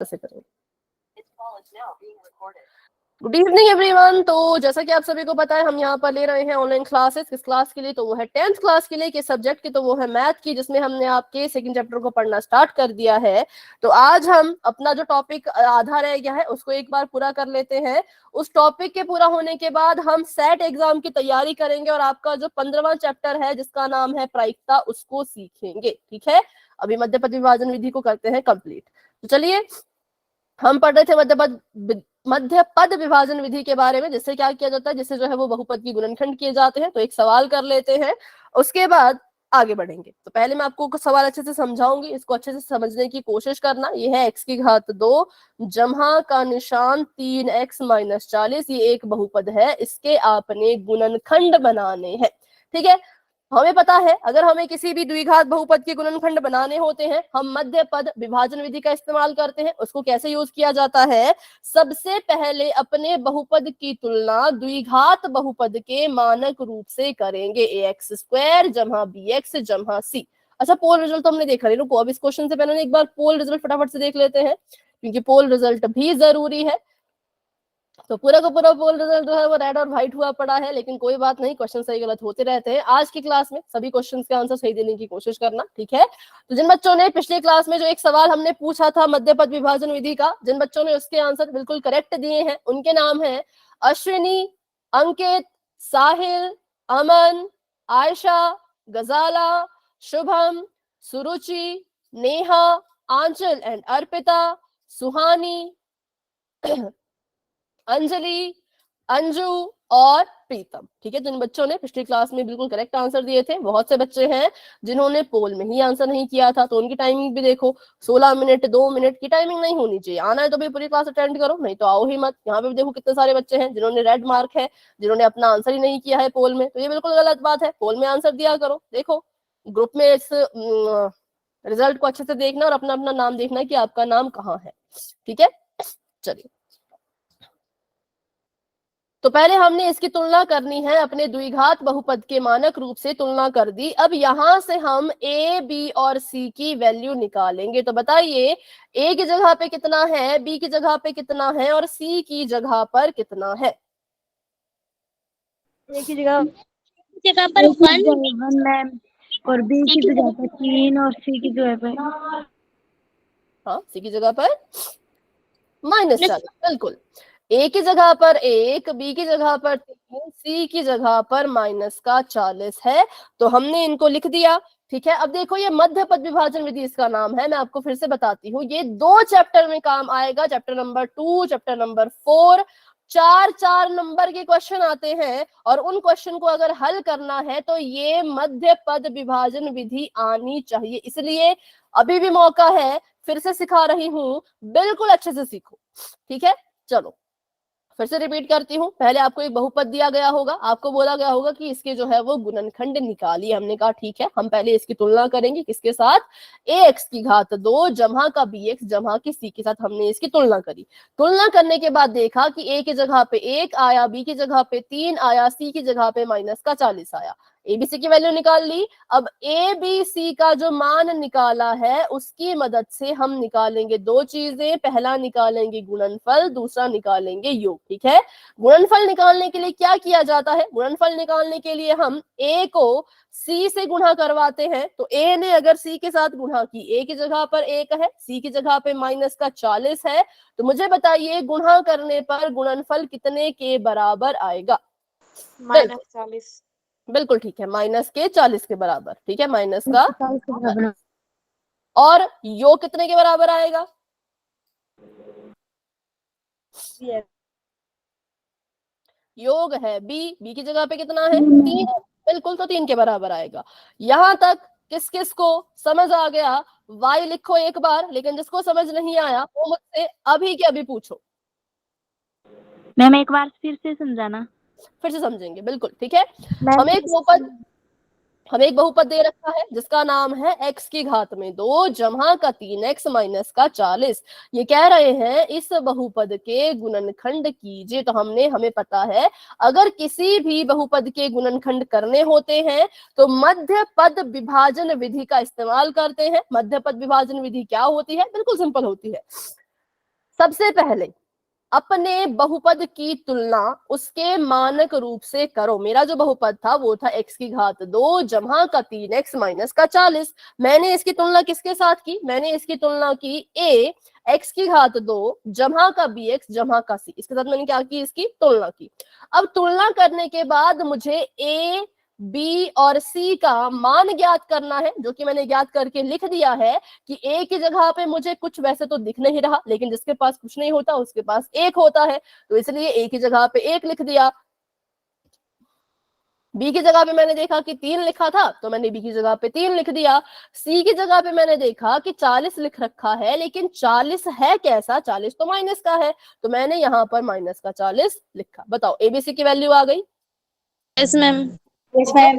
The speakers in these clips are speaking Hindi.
कैसे करेंगे। Good evening everyone. तो जैसा कि आप सभी को पता है, हम यहाँ पर ले रहे हैं ऑनलाइन क्लासेस। किस क्लास के लिए? तो वो है 10th क्लास के लिए। किस सब्जेक्ट की? तो वो है मैथ की, जिसमें हमने आपके सेकंड चैप्टर को पढ़ना स्टार्ट कर दिया है। तो आज हम अपना जो टॉपिक आधा रह गया है उसको एक बार पूरा कर लेते हैं। उस टॉपिक के पूरा होने के बाद हम सेट एग्जाम की तैयारी करेंगे और आपका जो 15वां चैप्टर है जिसका नाम है प्रायिकता, उसको सीखेंगे। ठीक है, अभी मध्य पद विभाजन विधि को करते हैं कंप्लीट। तो चलिए, हम पढ़ रहे थे मध्य पद विभाजन विधि के बारे में, जिससे क्या किया जाता है, जिससे जो है वो बहुपद की गुणनखंड किए जाते हैं। तो एक सवाल कर लेते हैं, उसके बाद आगे बढ़ेंगे। तो पहले मैं आपको कुछ सवाल अच्छे से समझाऊंगी, इसको अच्छे से समझने की कोशिश करना। ये है x की घात 2 जमा का निशान 3x-40। ये एक बहुपद है, इसके आपने गुणनखंड बनाने हैं। ठीक है, हमें पता है अगर हमें किसी भी द्विघात बहुपद के गुणनखंड बनाने होते हैं, हम मध्य पद विभाजन विधि का इस्तेमाल करते हैं। उसको कैसे यूज किया जाता है? सबसे पहले अपने बहुपद की तुलना द्विघात बहुपद के मानक रूप से करेंगे। ax² जमा bx जमा c। अच्छा, पोल रिजल्ट तो हमने देखा नहीं, रुको अब इस क्वेश्चन से पहले एक बार पोल रिजल्ट फटाफट से देख लेते हैं, क्योंकि पोल रिजल्ट भी जरूरी है। तो पूरा का पूरा पोल रिजल्ट जो है वो रेड और व्हाइट हुआ पड़ा है, लेकिन कोई बात नहीं, क्वेश्चन सही गलत होते रहते हैं। आज की क्लास में सभी क्वेश्चंस के आंसर सही देने की कोशिश करना। ठीक है, तो जिन बच्चों ने पिछले क्लास में जो एक सवाल हमने पूछा था मध्य पद विभाजन विधि का, जिन बच्चों ने उसके आंसर बिल्कुल करेक्ट दिए हैं, उनके नाम है अश्विनी, अंकित, साहिल, अमन, आयशा, गजाला, शुभम, सुरुचि, नेहा, आंचल एंड अर्पिता, सुहानी, अंजलि, अंजू और प्रीतम। ठीक है, जिन बच्चों ने पिछली क्लास में बिल्कुल करेक्ट आंसर दिए थे। बहुत से बच्चे हैं जिन्होंने पोल में ही आंसर नहीं किया था, तो उनकी टाइमिंग भी देखो, 16 मिनट 2 मिनट की टाइमिंग नहीं होनी चाहिए। आना है तो भी पूरी क्लास अटेंड करो, नहीं तो आओ ही मत। यहाँ पे भी देखो कितने सारे बच्चे हैं जिन्होंने रेड मार्क है, जिन्होंने अपना आंसर ही नहीं किया है पोल में। तो ये बिल्कुल गलत बात है, पोल में आंसर दिया करो। देखो ग्रुप में इस रिजल्ट को अच्छे से देखना और अपना अपना नाम देखना कि आपका नाम कहाँ है। ठीक है, चलिए, तो पहले हमने इसकी तुलना करनी है, अपने द्विघात बहुपद के मानक रूप से तुलना कर दी। अब यहां से हम a, b और c की वैल्यू निकालेंगे। तो बताइए, a की जगह पे कितना है, b की जगह पे कितना है और c की जगह पर कितना है? a की जगह पर 1 मैम, और b की जगह पर 3 और c की जगह पर, हाँ, c की जगह पर -40। बिल्कुल, a की जगह पर 1, b की जगह पर 3, c की जगह पर -40 है। तो हमने इनको लिख दिया। ठीक है, अब देखो, ये मध्य पद विभाजन विधि इसका नाम है। मैं आपको फिर से बताती हूँ, ये 2 चैप्टर में काम आएगा, chapter number 2, chapter number 4। 4-4 number के क्वेश्चन आते हैं और उन क्वेश्चन को अगर हल करना है तो ये मध्य पद विभाजन विधि आनी चाहिए। इसलिए अभी भी मौका है, फिर से सिखा रही हूँ, बिल्कुल अच्छे से सीखो। ठीक है, चलो फिर से रिपीट करती हूँ। पहले आपको एक बहुपद दिया गया होगा, आपको बोला गया होगा कि इसके जो है वो गुणनखंड निकालिए। हमने कहा ठीक है, हम पहले इसकी तुलना करेंगे किसके साथ? ax की घात 2 जमा का bx जमा की c के साथ हमने इसकी तुलना करी। तुलना करने के बाद देखा कि a की जगह पे 1 आया, b की जगह पे 3 आया, c की जगह पे -40 आया। एबीसी की वैल्यू निकाल ली। अब ए बी सी का जो मान निकाला है उसकी मदद से हम निकालेंगे 2 चीजें। पहला निकालेंगे गुणनफल, दूसरा निकालेंगे योग। ठीक है, गुणनफल निकालने के लिए क्या किया जाता है? गुणनफल निकालने के लिए हम ए को सी से गुणा करवाते हैं। तो ए ने अगर सी के साथ गुणा की, ए की जगह पर 1 है, सी की जगह पे -40 है, तो मुझे बताइए गुणा करने पर गुणनफल कितने के बराबर आएगा? -40। बिल्कुल ठीक है, -40 के बराबर। ठीक है, माइनस का, और योग कितने के बराबर आएगा? योग है बी की जगह पे कितना है? 3। बिल्कुल, तो 3 के बराबर आएगा। यहां तक किस किस को समझ आ गया? वाई लिखो एक बार, लेकिन जिसको समझ नहीं आया वो मुझसे अभी के अभी पूछो। मैम एक बार फिर से समझाना। फिर से समझेंगे, बिल्कुल ठीक है। हमें एक बहुपद दे रखा है जिसका नाम है x की घात में 2 जमा का 3x - 40। ये कह रहे हैं इस बहुपद के गुणनखंड कीजिए। तो हमें पता है अगर किसी भी बहुपद के गुणनखंड करने होते हैं तो मध्य पद विभाजन विधि का इस्तेमाल करते हैं। मध्य पद विभाजन विधि क्या होती है? बिल्कुल सिंपल होती है। सबसे पहले अपने बहुपद की तुलना उसके मानक रूप से करो। मेरा जो बहुपद था वो था x की घात 2 जमा का 3x माइनस का 40। मैंने इसकी तुलना किसके साथ की? मैंने इसकी तुलना की a x की घात 2 जमा का bx जमा का c, इसके साथ मैंने क्या की? इसकी तुलना की। अब तुलना करने के बाद मुझे a बी और सी का मान ज्ञात करना है, जो कि मैंने ज्ञात करके लिख दिया है कि ए की जगह पे मुझे कुछ वैसे तो दिख नहीं रहा, लेकिन जिसके पास कुछ नहीं होता उसके पास एक होता है, तो इसलिए ए की जगह पे एक लिख दिया। बी की जगह पे मैंने देखा कि 3 लिखा था तो मैंने बी की जगह पे 3 लिख दिया। सी की जगह पे मैंने देखा कि 40 लिख रखा है, लेकिन 40 है कैसा? 40 तो माइनस का है, तो मैंने यहाँ पर माइनस का 40 लिखा। बताओ एबीसी की वैल्यू आ गई? Yes ma'am. Yes ma'am.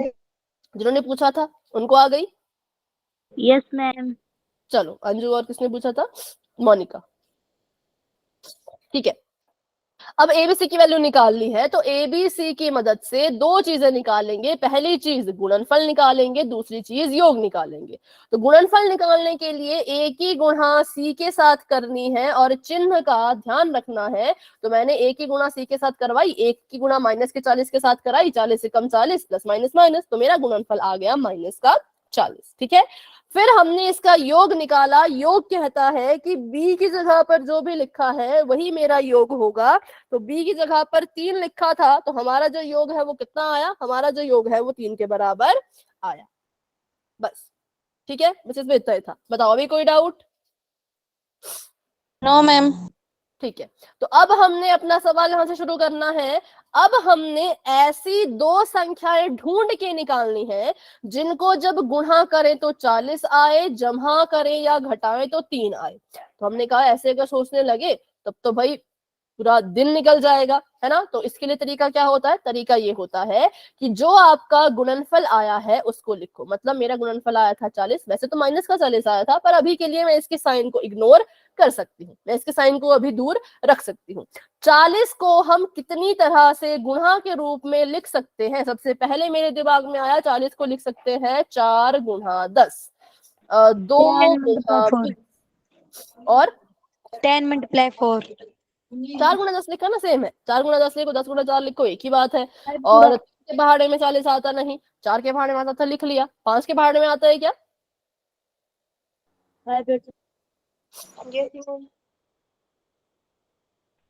जिन्होंने पूछा था उनको आ गई? Yes ma'am. चलो अंजू और किसने पूछा था? मोनिका। ठीक है, अब एबीसी की वैल्यू निकाल ली है, तो एबीसी की मदद से दो चीजें निकालेंगे। पहली चीज गुणनफल निकालेंगे, दूसरी चीज योग निकालेंगे। तो गुणनफल निकालने के लिए ए की गुणा सी के साथ करनी है और चिन्ह का ध्यान रखना है। तो मैंने ए की गुणा सी के साथ करवाई, एक की गुणा माइनस के 40 के साथ कराई, 40 से कम 40 प्लस माइनस माइनस, तो मेरा गुणनफल आ गया माइनस का 40। ठीक है, फिर हमने इसका योग निकाला। योग कहता है कि b की जगह पर जो भी लिखा है वही मेरा योग होगा। तो b की जगह पर 3 लिखा था, तो हमारा जो योग है वो कितना आया? हमारा जो योग है वो 3 के बराबर आया। बस, ठीक है, बस इसमें इतना ही था। बताओ अभी कोई डाउट? No ma'am. ठीक है, तो अब हमने अपना सवाल यहां से शुरू करना है। अब हमने ऐसी दो संख्याएं ढूंढ के निकालनी है जिनको जब गुणा करें तो 40 आए, जमा करें या घटाएं तो 3 आए। तो हमने कहा ऐसे अगर सोचने लगे तब तो भाई पूरा दिन निकल जाएगा, है ना। तो इसके लिए तरीका क्या होता है? तरीका ये होता है कि जो आपका गुणनफल आया है उसको लिखो। मतलब मेरा गुणनफल आया था 40, वैसे तो माइनस का 40 आया था, पर अभी के लिए मैं इसके साइन को इग्नोर कर सकती हूँ, मैं इसके साइन को अभी दूर रख सकती हूँ। 40 को हम कितनी तरह से गुणा के रूप में लिख सकते हैं? सबसे पहले मेरे दिमाग में आया 40 को लिख सकते हैं 4 गुणा 10, 2 गुणा 20 और 10 मल्टीप्लाई 4। 4 गुणा 10 लिखा ना, सेम है। 4 गुणा 10 लिखो, 10 गुणा 4 लिखो, एक ही बात है। और 3 के पहाड़े में 40 आता नहीं, 4 के पहाड़े में आता था, लिख लिया। 5 के पहाड़े में आता है क्या?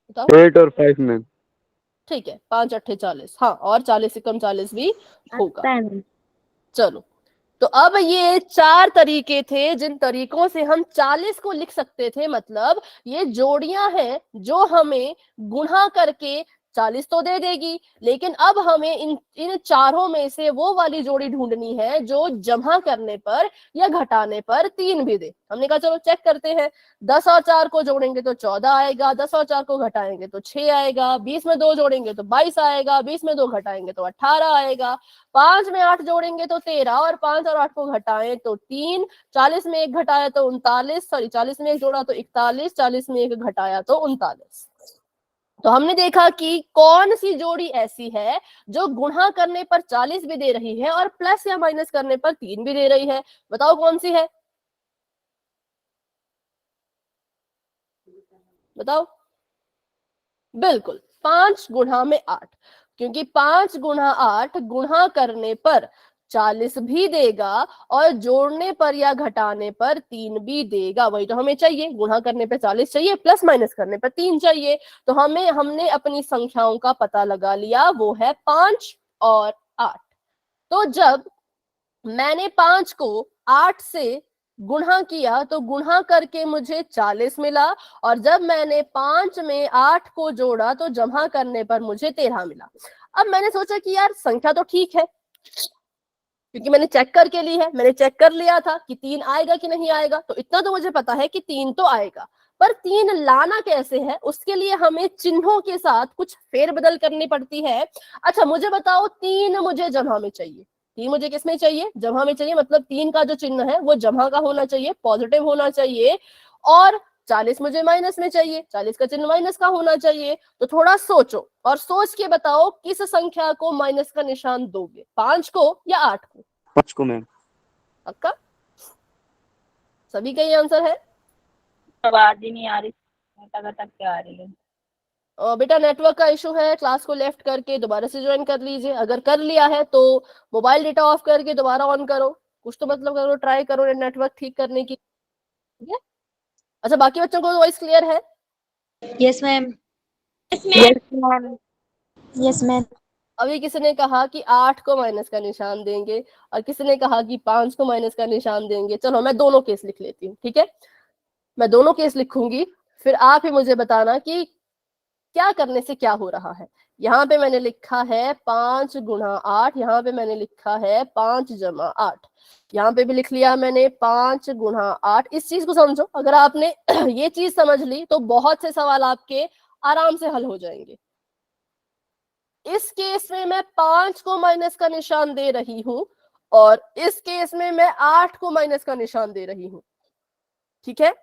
बताओ। 8 और 5 मैम। ठीक है, 5 8 40, हाँ, और 40 से कम 40 भी होगा। चलो, तो अब ये 4 तरीके थे जिन तरीकों से हम 40 को लिख सकते थे। मतलब ये जोड़ियां हैं जो हमें गुणा करके 40 तो दे देगी, लेकिन अब हमें इन चारों में से वो वाली जोड़ी ढूंढनी है जो जमा करने पर या घटाने पर 3 भी दे। हमने कहा चलो चेक करते हैं। 10 और 4 को जोड़ेंगे तो 14 आएगा, 10 और 4 को घटाएंगे तो 6 आएगा, 20 में 2 जोड़ेंगे तो 22 आएगा, 20 में 2 घटाएंगे तो 18 आएगा, 5 में 8 जोड़ेंगे तो 13, और 5 और 8 को घटाएं तो 3, 40 में 1 घटाया तो 39, सॉरी 40 में 1 जोड़ा तो 41, 40 में 1 घटाया तो 39। तो हमने देखा कि कौन सी जोड़ी ऐसी है जो गुणा करने पर 40 भी दे रही है और प्लस या माइनस करने पर 3 भी दे रही है। बताओ कौन सी है? बताओ। बिल्कुल, 5 गुणा में 8, क्योंकि 5 गुणा 8 गुणा करने पर 40 भी देगा और जोड़ने पर या घटाने पर 3 भी देगा। वही तो हमें चाहिए, गुणा करने पर 40 चाहिए, प्लस माइनस करने पर 3 चाहिए। तो हमने अपनी संख्याओं का पता लगा लिया, वो है 5 और 8। तो जब मैंने 5 को 8 से गुणा किया तो गुणा करके मुझे 40 मिला, और जब मैंने 5 में 8 को जोड़ा तो जमा करने पर मुझे 13 मिला। अब मैंने सोचा कि यार संख्या तो ठीक है, क्योंकि मैंने चेक करके ली है, मैंने चेक कर लिया था कि 3 आएगा कि नहीं आएगा, तो इतना तो मुझे पता है कि 3 तो आएगा। पर 3 लाना कैसे है, उसके लिए हमें चिन्हों के साथ कुछ फेरबदल करनी पड़ती है। अच्छा मुझे बताओ, 3 मुझे जमा में चाहिए, 3 मुझे किसमें चाहिए? जमा में चाहिए। मतलब 3 का जो चिन्ह है वो जमा का होना चाहिए, पॉजिटिव होना चाहिए, और 40 मुझे माइनस में चाहिए, 40 का चिन्ह माइनस का होना चाहिए। तो थोड़ा सोचो और सोच के बताओ किस संख्या को माइनस का निशान दोगे, 5 को या 8 को? 5 को मैम। पक्का? सभी का ये आंसर है? आवाज ही नहीं आ रही। तक क्या आ रही है? बेटा नेटवर्क का इशू है, क्लास को लेफ्ट करके दोबारा से ज्वाइन कर लीजिए। अगर कर लिया है तो मोबाइल डेटा ऑफ करके दोबारा ऑन करो, कुछ तो मतलब करो, ट्राई करो नेटवर्क ठीक करने की, ठीक है। अच्छा, बाकी बच्चों को वॉइस क्लियर है? Yes ma'am. Yes ma'am. Yes ma'am. अभी किसी ने कहा कि 8 को माइनस का निशान देंगे और किसी ने कहा कि 5 को माइनस का निशान देंगे। चलो मैं दोनों केस लिख लेती हूँ, ठीक है। मैं दोनों केस लिखूंगी, फिर आप ही मुझे बताना कि क्या करने से क्या हो रहा है। यहाँ पे मैंने लिखा है 5 गुणा 8, यहाँ पे मैंने लिखा है 5 जमा 8, यहाँ पे भी लिख लिया मैंने 5 गुणा 8। इस चीज को समझो, अगर आपने ये चीज समझ ली तो बहुत से सवाल आपके आराम से हल हो जाएंगे। इस केस में मैं 5 को माइनस का निशान दे रही हूं और इस केस में मैं 8 को माइनस का निशान दे रही हूं, ठीक है।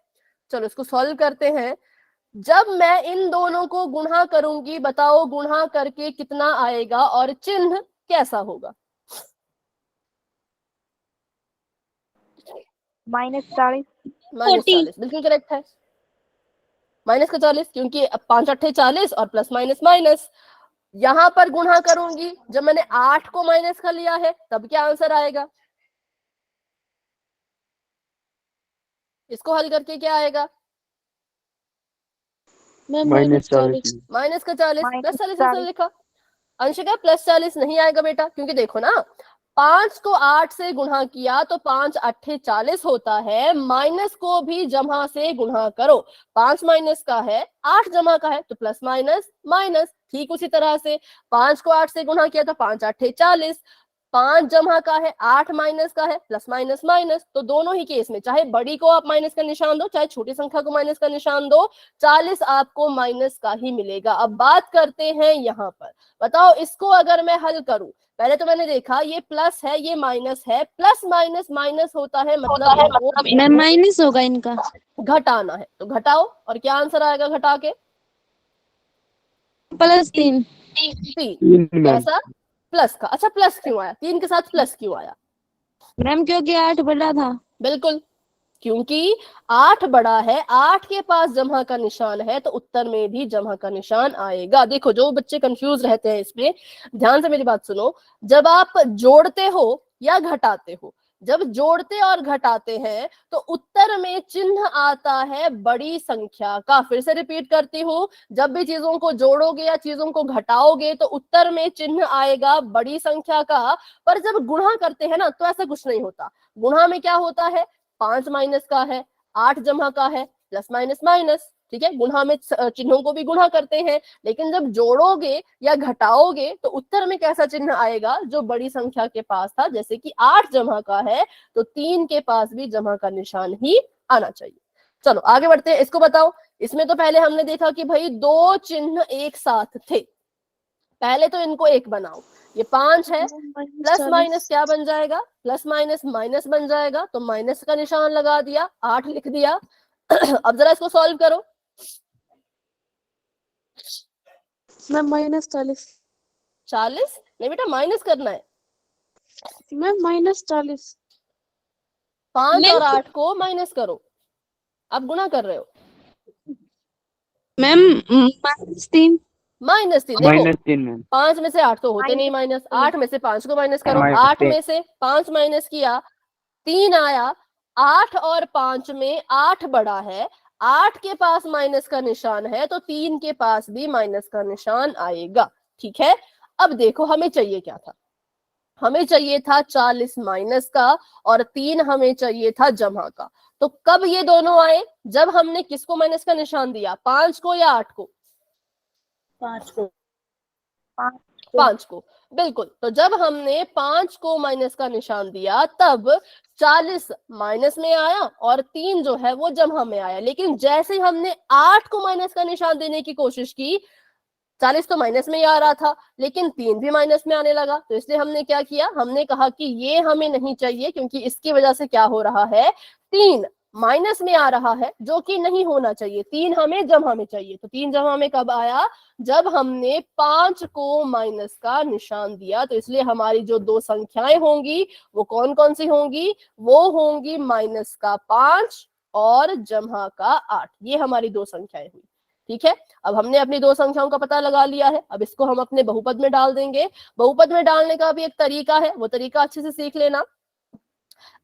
चलो इसको सॉल्व करते हैं। जब मैं इन दोनों को गुणा करूंगी, बताओ गुणा करके कितना आएगा और चिन्ह कैसा होगा? -40। -40, बिल्कुल करेक्ट है। माइनस का 40, क्योंकि 5 8 40 और प्लस माइनस माइनस। यहां पर गुणा करूंगी, जब मैंने 8 को माइनस का लिया है तब क्या आंसर आएगा? इसको हल करके क्या आएगा? -40। माइनस का 40, प्लस 40 आंसर लिखा। अंशिका प्लस 40 नहीं आएगा बेटा, क्योंकि देखो ना, 5 को 8 से गुणा किया तो 5 8 40 होता है। माइनस को भी जमा से गुणा करो, 5 माइनस का है 8 जमा का है तो प्लस माइनस माइनस। ठीक उसी तरह से 5 को 8 से गुणा किया तो 5 8 40, 5 जमा का है 8 माइनस का है, प्लस माइनस माइनस। तो दोनों ही केस में चाहे बड़ी को आप माइनस का निशान दो चाहे छोटी संख्या को माइनस का निशान दो, 40 आपको माइनस का ही मिलेगा। अब बात करते हैं यहाँ पर, बताओ इसको अगर मैं हल करूं, पहले तो मैंने देखा ये प्लस है ये माइनस है, प्लस माइनस माइनस होता है मतलब मैम माइनस होगा इनका, घटाना है तो घटाओ। और क्या आंसर आएगा घटा के? +3। 3 कैसा? प्लस का। अच्छा प्लस क्यों आया, 3 के साथ प्लस क्यों आया? मैम क्योंकि 8 बड़ा था। बिल्कुल, क्योंकि 8 बड़ा है, 8 के पास जमा का निशान है तो उत्तर में भी जमा का निशान आएगा। देखो जो बच्चे कंफ्यूज रहते हैं इसमें, ध्यान से मेरी बात सुनो। जब आप जोड़ते हो या घटाते हो, जब जोड़ते और घटाते हैं तो उत्तर में चिन्ह आता है बड़ी संख्या का। फिर से रिपीट करती हूं, जब भी चीजों को जोड़ोगे या चीजों को घटाओगे तो उत्तर में चिन्ह आएगा बड़ी संख्या का। पर जब गुणा करते हैं ना तो ऐसा कुछ नहीं होता। गुणा में क्या होता है, 5 माइनस का है 8 जमा का है, प्लस माइनस माइनस, ठीक है। गुणा में चिन्हों को भी गुणा करते हैं, लेकिन जब जोड़ोगे या घटाओगे तो उत्तर में कैसा चिन्ह आएगा, जो बड़ी संख्या के पास था। जैसे कि 8 जमा का है तो 3 के पास भी जमा का निशान ही आना चाहिए। चलो आगे बढ़ते हैं, इसको बताओ। इसमें तो पहले हमने देखा कि भाई दो चिन्ह एक साथ थे, पहले तो इनको एक बनाओ। ये 5 है, प्लस माइनस क्या बन जाएगा, प्लस माइनस माइनस बन जाएगा, तो माइनस का निशान लगा दिया, 8 लिख दिया। अब जरा इसको सॉल्व करो। मैम -40। 40 नहीं बेटा, माइनस करना है। मैम -40। 5 और 8 को माइनस करो, आप गुणा कर रहे हो। मैम -3। -3 देखो, 5 में से 8 तो होते नहीं माइनस, 8 में से 5 को माइनस करो, 8 में से 5 माइनस किया 3 आया। 8 और 5 में 8 बड़ा है, 8 के पास माइनस का निशान है तो 3 के पास भी माइनस का निशान आएगा, ठीक है। अब देखो हमें चाहिए क्या था, हमें चाहिए था 40 माइनस का और 3 हमें चाहिए था जमा का। तो कब ये दोनों आए, जब हमने किसको माइनस का निशान दिया, 5 को या 8 को? 5 को। 5 को, बिल्कुल। तो जब हमने 5 को माइनस का निशान दिया तब 40 माइनस में आया और 3 जो है वो जमा में आया। लेकिन जैसे ही हमने 8 को माइनस का निशान देने की कोशिश की, 40 तो माइनस में ही आ रहा था लेकिन 3 भी माइनस में आने लगा। तो इसलिए हमने क्या किया, हमने कहा कि ये हमें नहीं चाहिए, क्योंकि इसकी वजह से क्या हो रहा है, 3 माइनस में आ रहा है जो कि नहीं होना चाहिए, 3 हमें जमा में चाहिए। तो 3 जमा में कब आया, जब हमने 5 को माइनस का निशान दिया। तो इसलिए हमारी जो दो संख्याएं होंगी वो कौन कौन सी होंगी, वो होंगी -5 और जमा का 8। ये हमारी दो संख्याएं हुई। ठीक है, अब हमने अपनी दो संख्याओं का पता लगा लिया है, अब इसको हम अपने बहुपद में डाल देंगे। बहुपद में डालने का भी एक तरीका है, वो तरीका अच्छे से सीख लेना।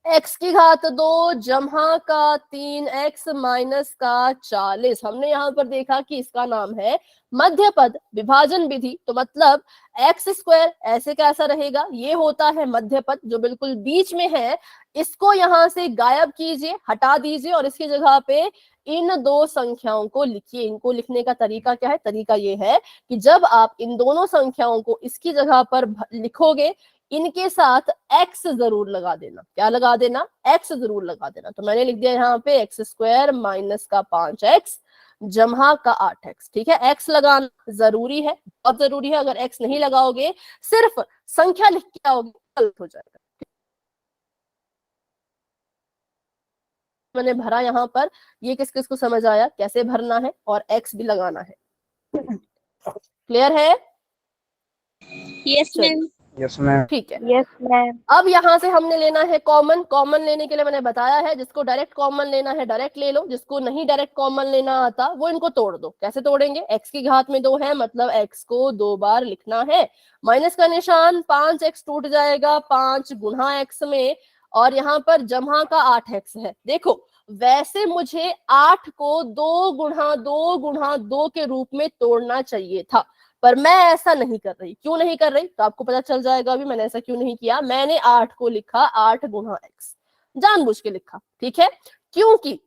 x की घात 2 जमा का 3x माइनस का 40। हमने यहाँ पर देखा कि इसका नाम है मध्य पद विभाजन विधि, तो मतलब एक्स स्क्वायर ऐसे कैसा रहेगा, ये होता है मध्य पद जो बिल्कुल बीच में है, इसको यहां से गायब कीजिए, हटा दीजिए और इसकी जगह पे इन दो संख्याओं को लिखिए। इनको लिखने का तरीका क्या है, तरीका ये है कि जब आप इन दोनों संख्याओं को इसकी जगह पर लिखोगे, इनके साथ x जरूर लगा देना। क्या लगा देना, x जरूर लगा देना। तो मैंने लिख दिया यहाँ पे एक्स स्क्वायर माइनस का 5x जमा का 8x। ठीक है, x लगाना जरूरी है, बहुत जरूरी है। अगर x नहीं लगाओगे, सिर्फ संख्या लिख के आओगे, गलत हो जाएगा। मैंने भरा यहाँ पर, ये किस किस को समझ आया कैसे भरना है, और x भी लगाना है। क्लियर है? Yes ma'am. Yes ma'am. ठीक है, यस मैम। अब यहाँ से हमने लेना है कॉमन। कॉमन लेने के लिए मैंने बताया है, जिसको डायरेक्ट कॉमन लेना है डायरेक्ट ले लो, जिसको नहीं डायरेक्ट कॉमन लेना आता वो इनको तोड़ दो। कैसे तोड़ेंगे, x की घात में 2 है, मतलब x को 2 बार लिखना है। माइनस का निशान, 5x टूट जाएगा 5 गुणा x में, और यहाँ पर जमा का 8x है। देखो वैसे मुझे 8 को 2 गुणा 2 गुणा 2 के रूप में तोड़ना चाहिए था, पर मैं ऐसा नहीं कर रही। क्यों नहीं कर रही, तो आपको पता चल जाएगा अभी मैंने ऐसा क्यों नहीं किया। मैंने 8 को लिखा 8 गुणा x, जानबूझ के लिखा। ठीक है, क्योंकि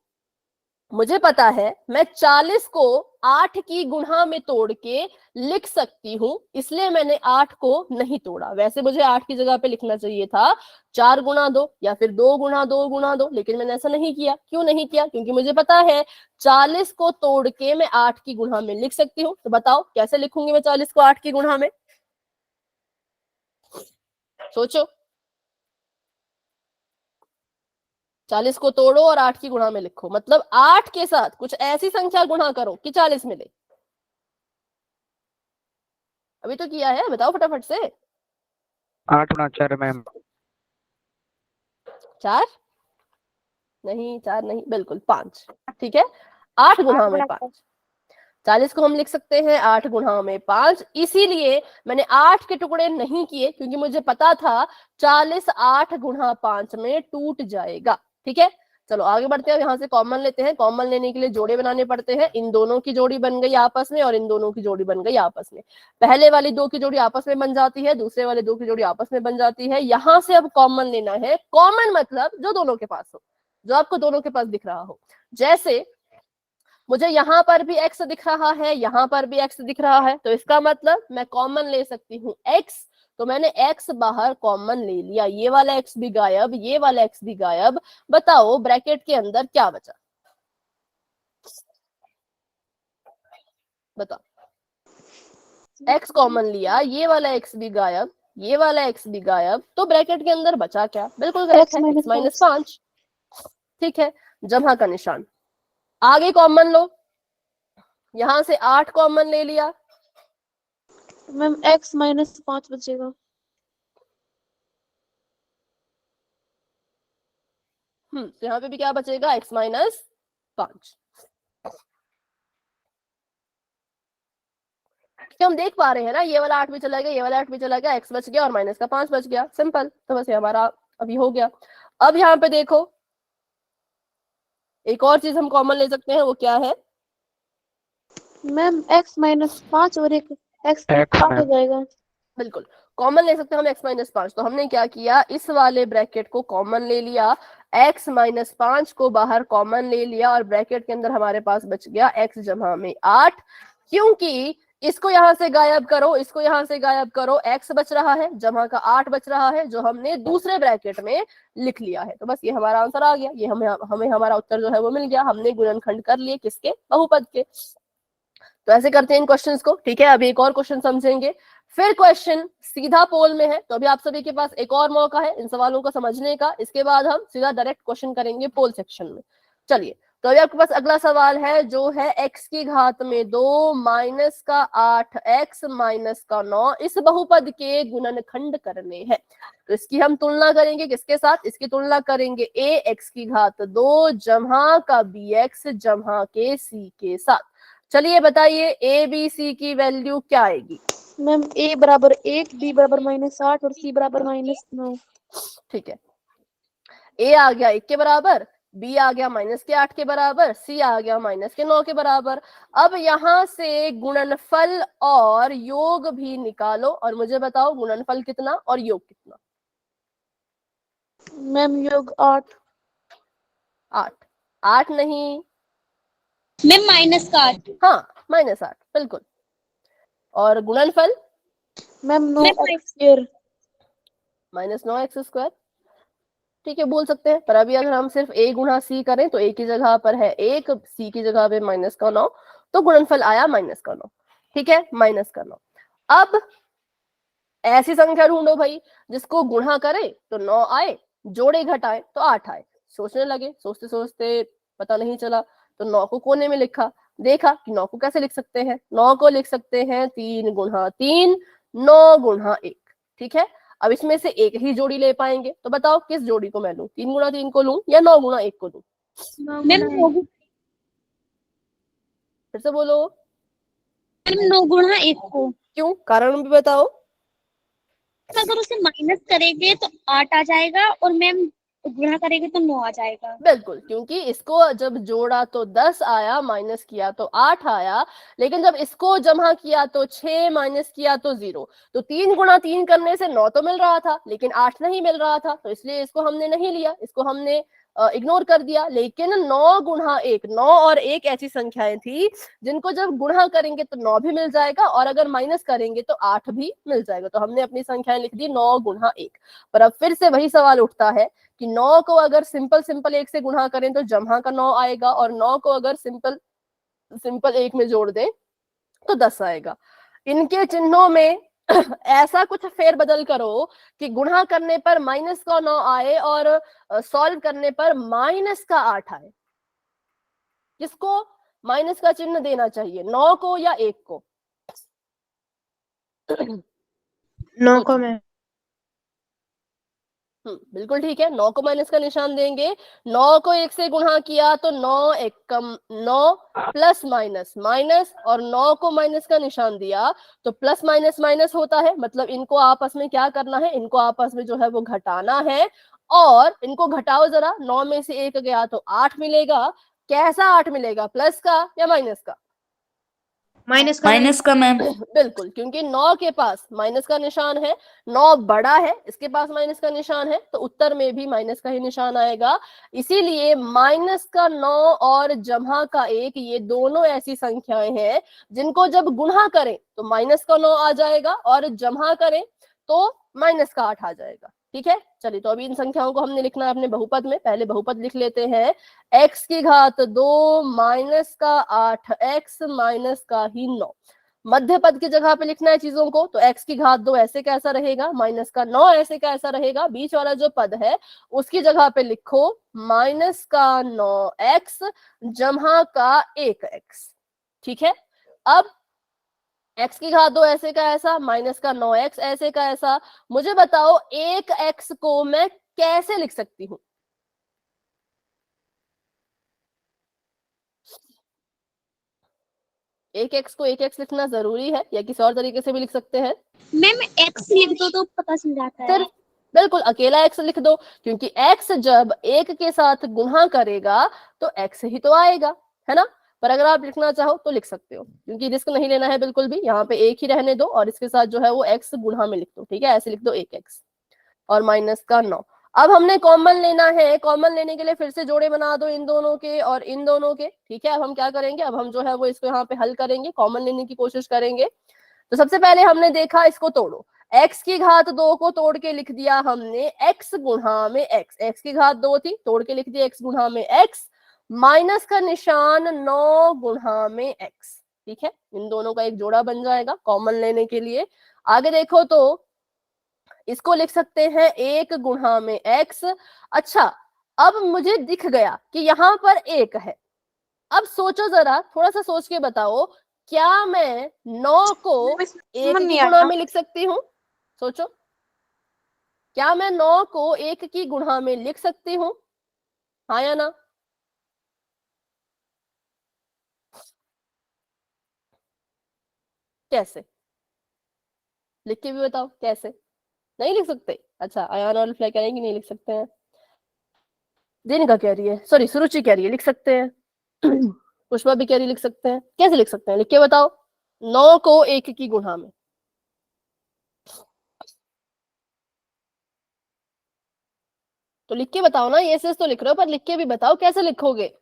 मुझे पता है मैं 40 को 8 की गुणा में तोड़ के लिख सकती हूं, इसलिए मैंने 8 को नहीं तोड़ा। वैसे मुझे 8 की जगह पे लिखना चाहिए था 4 गुणा 2 या फिर 2 गुणा 2 गुणा 2, लेकिन मैंने ऐसा नहीं किया। क्यों नहीं किया, क्योंकि मुझे पता है 40 को तोड़ के मैं 8 की गुणा में लिख सकती हूँ। तो बताओ कैसे लिखूंगी मैं 40 को 8 की गुणा में, सोचो। 40 को तोड़ो और 8 की गुणा में लिखो, मतलब 8 के साथ कुछ ऐसी संख्या गुणा करो कि 40 मिले। अभी तो किया है, बताओ फटाफट से। 8 गुणा 4 मैम। 4 नहीं, 4 नहीं, बिल्कुल 5। ठीक है, 8 गुणा में 5। 40 को हम लिख सकते हैं 8 गुणा में 5। इसीलिए मैंने 8 के टुकड़े नहीं किए, क्योंकि मुझे पता था 40 8 गुणा 5 में टूट जाएगा। ठीक है, चलो आगे बढ़ते हैं। यहाँ से कॉमन लेते हैं। कॉमन लेने के लिए जोड़े बनाने पड़ते हैं। इन दोनों की जोड़ी बन गई आपस में, और इन दोनों की जोड़ी बन गई आपस में। पहले वाली 2 की जोड़ी आपस में बन जाती है, दूसरे वाले 2 की जोड़ी आपस में बन जाती है। यहाँ से अब कॉमन लेना है। कॉमन मतलब जो दोनों के पास हो, जो आपको दोनों के पास दिख रहा हो। जैसे मुझे यहाँ पर भी x दिख रहा है, यहाँ पर भी x दिख रहा है, तो इसका मतलब मैं कॉमन ले सकती हूँ x। तो मैंने x बाहर कॉमन ले लिया, ये वाला x भी गायब, ये वाला x भी गायब। बताओ ब्रैकेट के अंदर क्या बचा, बताओ। x कॉमन लिया, ये वाला x भी गायब, ये वाला x भी गायब, तो ब्रैकेट के अंदर बचा क्या, बिल्कुल गलत है, x माइनस 5। ठीक है, जमा का निशान। आगे कॉमन लो, यहां से 8 कॉमन ले लिया, मैम x माइनस 5 बचेगा। तो यहाँ पे भी क्या बचेगा, x माइनस 5। हम देख पा रहे हैं ना, ये वाला 8 भी चला गया, ये वाला 8 भी चला गया, x बच गया और माइनस का 5 बच गया। सिंपल, तो बस ये हमारा अभी हो गया। अब यहाँ पे देखो एक और चीज हम कॉमन ले सकते हैं, वो क्या है मैम x माइनस 5 और एक x हो जाएगा। बिल्कुल कॉमन ले सकते हैं हम x माइनस 5। तो हमने क्या किया, इस वाले ब्रैकेट को कॉमन ले लिया, x माइनस 5 को बाहर कॉमन ले लिया, और ब्रैकेट के अंदर हमारे पास बच गया x जमा में 8। क्योंकि इसको यहां से गायब करो, इसको यहां से गायब करो, x बच रहा है, जमा का 8 बच रहा है, जो हमने दूसरे ब्रैकेट में लिख लिया है। तो बस ये हमारा आंसर आ गया, ये हमें हमारा उत्तर जो है वो मिल गया। हमने गुणनखंड कर लिए, किसके, बहुपद के। तो ऐसे करते हैं इन क्वेश्चंस को। ठीक है, अभी एक और क्वेश्चन समझेंगे, फिर क्वेश्चन सीधा पोल में है। तो अभी आप सभी के पास एक और मौका है इन सवालों को समझने का, इसके बाद हम सीधा डायरेक्ट क्वेश्चन करेंगे पोल सेक्शन में। चलिए, तो अभी आपके पास अगला सवाल है, जो है x की घात में 2 माइनस का 8 x माइनस का 9 इस बहुपद के गुणनखंड करने हैं। तो इसकी हम तुलना करेंगे किसके साथ, इसकी तुलना करेंगे a x की घात 2 जमा का bx जमा के c के साथ। चलिए बताइए ए बी सी की वैल्यू क्या आएगी। मैम a बराबर 1, b बराबर -8 और c बराबर -9। ठीक है, ए आ गया 1 के बराबर, बी आ गया -8 के बराबर, सी आ गया -9 के बराबर। अब यहां से गुणनफल और योग भी निकालो और मुझे बताओ गुणनफल कितना और योग कितना। मैम योग 8। 8। 8 नहीं, मैम -8। हाँ -8 बिल्कुल। और गुणनफल ma'am 9 ma'am x square. -9x²। ठीक है, बोल सकते हैं, पर अभी अगर हम सिर्फ a गुणा c करें तो a की जगह पर है 1, c की जगह पे -9, तो गुणनफल आया -9। ठीक है, -9। अब ऐसी संख्या ढूंढो भाई जिसको गुणा करे तो 9 आए, जोड़े घटाए तो 8 आए। सोचने लगे, सोचते सोचते पता नहीं चला तो 9 को कोने में लिखा, देखा कि 9 को कैसे लिख सकते हैं। 9 को लिख सकते हैं 3 गुणा 3, 9 गुणा 1। ठीक है, अब इसमें से एक ही जोड़ी ले पाएंगे, तो बताओ किस जोड़ी को मैं लूं, 3 गुणा 3 को लूं या 9 गुणा 1 को लूं। मैम फिर से बोलो, 9 गुणा 1 को। क्यों, कारण भी बताओ। अगर उसे माइनस करेंगे तो 8 आ जाएगा और मैम गुणा करेंगे तो 9 आ जाएगा। बिल्कुल, क्योंकि इसको जब जोड़ा तो 10 आया, माइनस किया तो 8 आया, लेकिन जब इसको जमा किया तो 6, माइनस किया तो 0। तो 3 गुणा 3 करने से 9 तो मिल रहा था लेकिन 8 नहीं मिल रहा था, तो इसलिए इसको हमने नहीं लिया, इसको हमने इग्नोर कर दिया। लेकिन 9 गुणा 1, 9 और 1 ऐसी संख्याएं थी जिनको जब गुणा करेंगे तो 9 भी मिल जाएगा और अगर माइनस करेंगे तो 8 भी मिल जाएगा। तो हमने अपनी संख्याएं लिख दी 9 गुणा 1। पर अब फिर से वही सवाल उठता है कि 9 को अगर सिंपल 1 से गुणा करें तो जमा का 9 आएगा और 9 को अगर सिंपल 1 में जोड़ दें तो 10 आएगा। इनके चिन्हों में ऐसा कुछ फेरबदल करो कि गुणा करने पर माइनस का 9 आए और सॉल्व करने पर माइनस का 8 आए। किसको माइनस का चिन्ह देना चाहिए, 9 को या 1 को? 9 को मैं। बिल्कुल ठीक है, 9 को माइनस का निशान देंगे। 9 को 1 से गुणा किया तो 9 1 कम 9, प्लस माइनस माइनस, और 9 को माइनस का निशान दिया तो प्लस माइनस माइनस होता है, मतलब इनको आपस में क्या करना है, इनको आपस में जो है वो घटाना है। और इनको घटाओ जरा, 9 में से 1 गया तो 8 मिलेगा। कैसा 8 मिलेगा, प्लस का या माइनस का? माइनस का मैम। बिल्कुल, क्योंकि 9 के पास माइनस का निशान है, 9 बड़ा है, इसके पास माइनस का निशान है, तो उत्तर में भी माइनस का ही निशान आएगा। इसीलिए माइनस का 9 और जमा का 1 ये दोनों ऐसी संख्याएं हैं जिनको जब गुणा करें तो माइनस का 9 आ जाएगा और जमा करें तो माइनस का 8 आ जाएगा। ठीक है, चलिए तो अभी इन संख्याओं को हमने लिखना है अपने बहुपद में। पहले बहुपद लिख लेते हैं, x की घात 2 माइनस का 8x माइनस का ही 9। मध्य पद की जगह पे लिखना है चीजों को, तो x की घात 2 ऐसे कैसा रहेगा, माइनस का 9 ऐसे कैसा रहेगा, बीच वाला जो पद है उसकी जगह पे लिखो माइनस का 9x जमा का 1x। ठीक है, अब x की घात 2 ऐसे का ऐसा, माइनस का 9x ऐसे का ऐसा। मुझे बताओ 1x को मैं कैसे लिख सकती हूँ? एक एक्स को 1x लिखना जरूरी है या किसी और तरीके से भी लिख सकते हैं? मैम x लिख दो तो पता चल जाता है। सिर्फ बिल्कुल अकेला x लिख दो, क्योंकि x जब 1 के साथ गुणा करेगा तो x ही तो आएगा, है ना। पर अगर आप लिखना चाहो तो लिख सकते हो, क्योंकि रिस्क नहीं लेना है बिल्कुल भी। यहाँ पे 1 ही रहने दो और इसके साथ जो है वो x गुणा में लिख दो। ठीक है, ऐसे लिख दो 1x और माइनस का 9। अब हमने कॉमन लेना है, कॉमन लेने के लिए फिर से जोड़े बना दो इन दोनों के और इन दोनों के। ठीक है, अब हम क्या करेंगे, अब हम जो है वो इसको यहाँ पे हल करेंगे, कॉमन लेने की कोशिश करेंगे। तो सबसे पहले हमने देखा, इसको तोड़ो, x की घात 2 को तोड़ के लिख दिया हमने x गुणा में x। x की घात 2 थी, तोड़ के लिख दिया x गुणा में x, माइनस का निशान 9 गुणा में x। ठीक है, इन दोनों का एक जोड़ा बन जाएगा कॉमन लेने के लिए। आगे देखो तो इसको लिख सकते हैं 1 गुणा में x। अच्छा, अब मुझे दिख गया कि यहाँ पर 1 है। अब सोचो जरा, थोड़ा सा सोच के बताओ, क्या मैं 9 को 1 की गुणा में लिख सकती हूँ? सोचो, क्या मैं 9 को 1 की गुणा में लिख सकती हूँ, हाँ या ना? कैसे? लिख के भी बताओ कैसे। नहीं लिख सकते? अच्छा, अयान और फ्लाई करेंगे, नहीं लिख सकते हैं। देनिका कह रही है, सॉरी सुरुचि कह रही है लिख सकते हैं। पुष्पा भी कह रही है लिख सकते हैं। कैसे लिख सकते हैं, लिख के बताओ। 9 को 1 की गुणा में। तो लिख के बताओ ना, ये तो लिख रहे हो पर लिख के भी बताओ कैसे लिखोगे।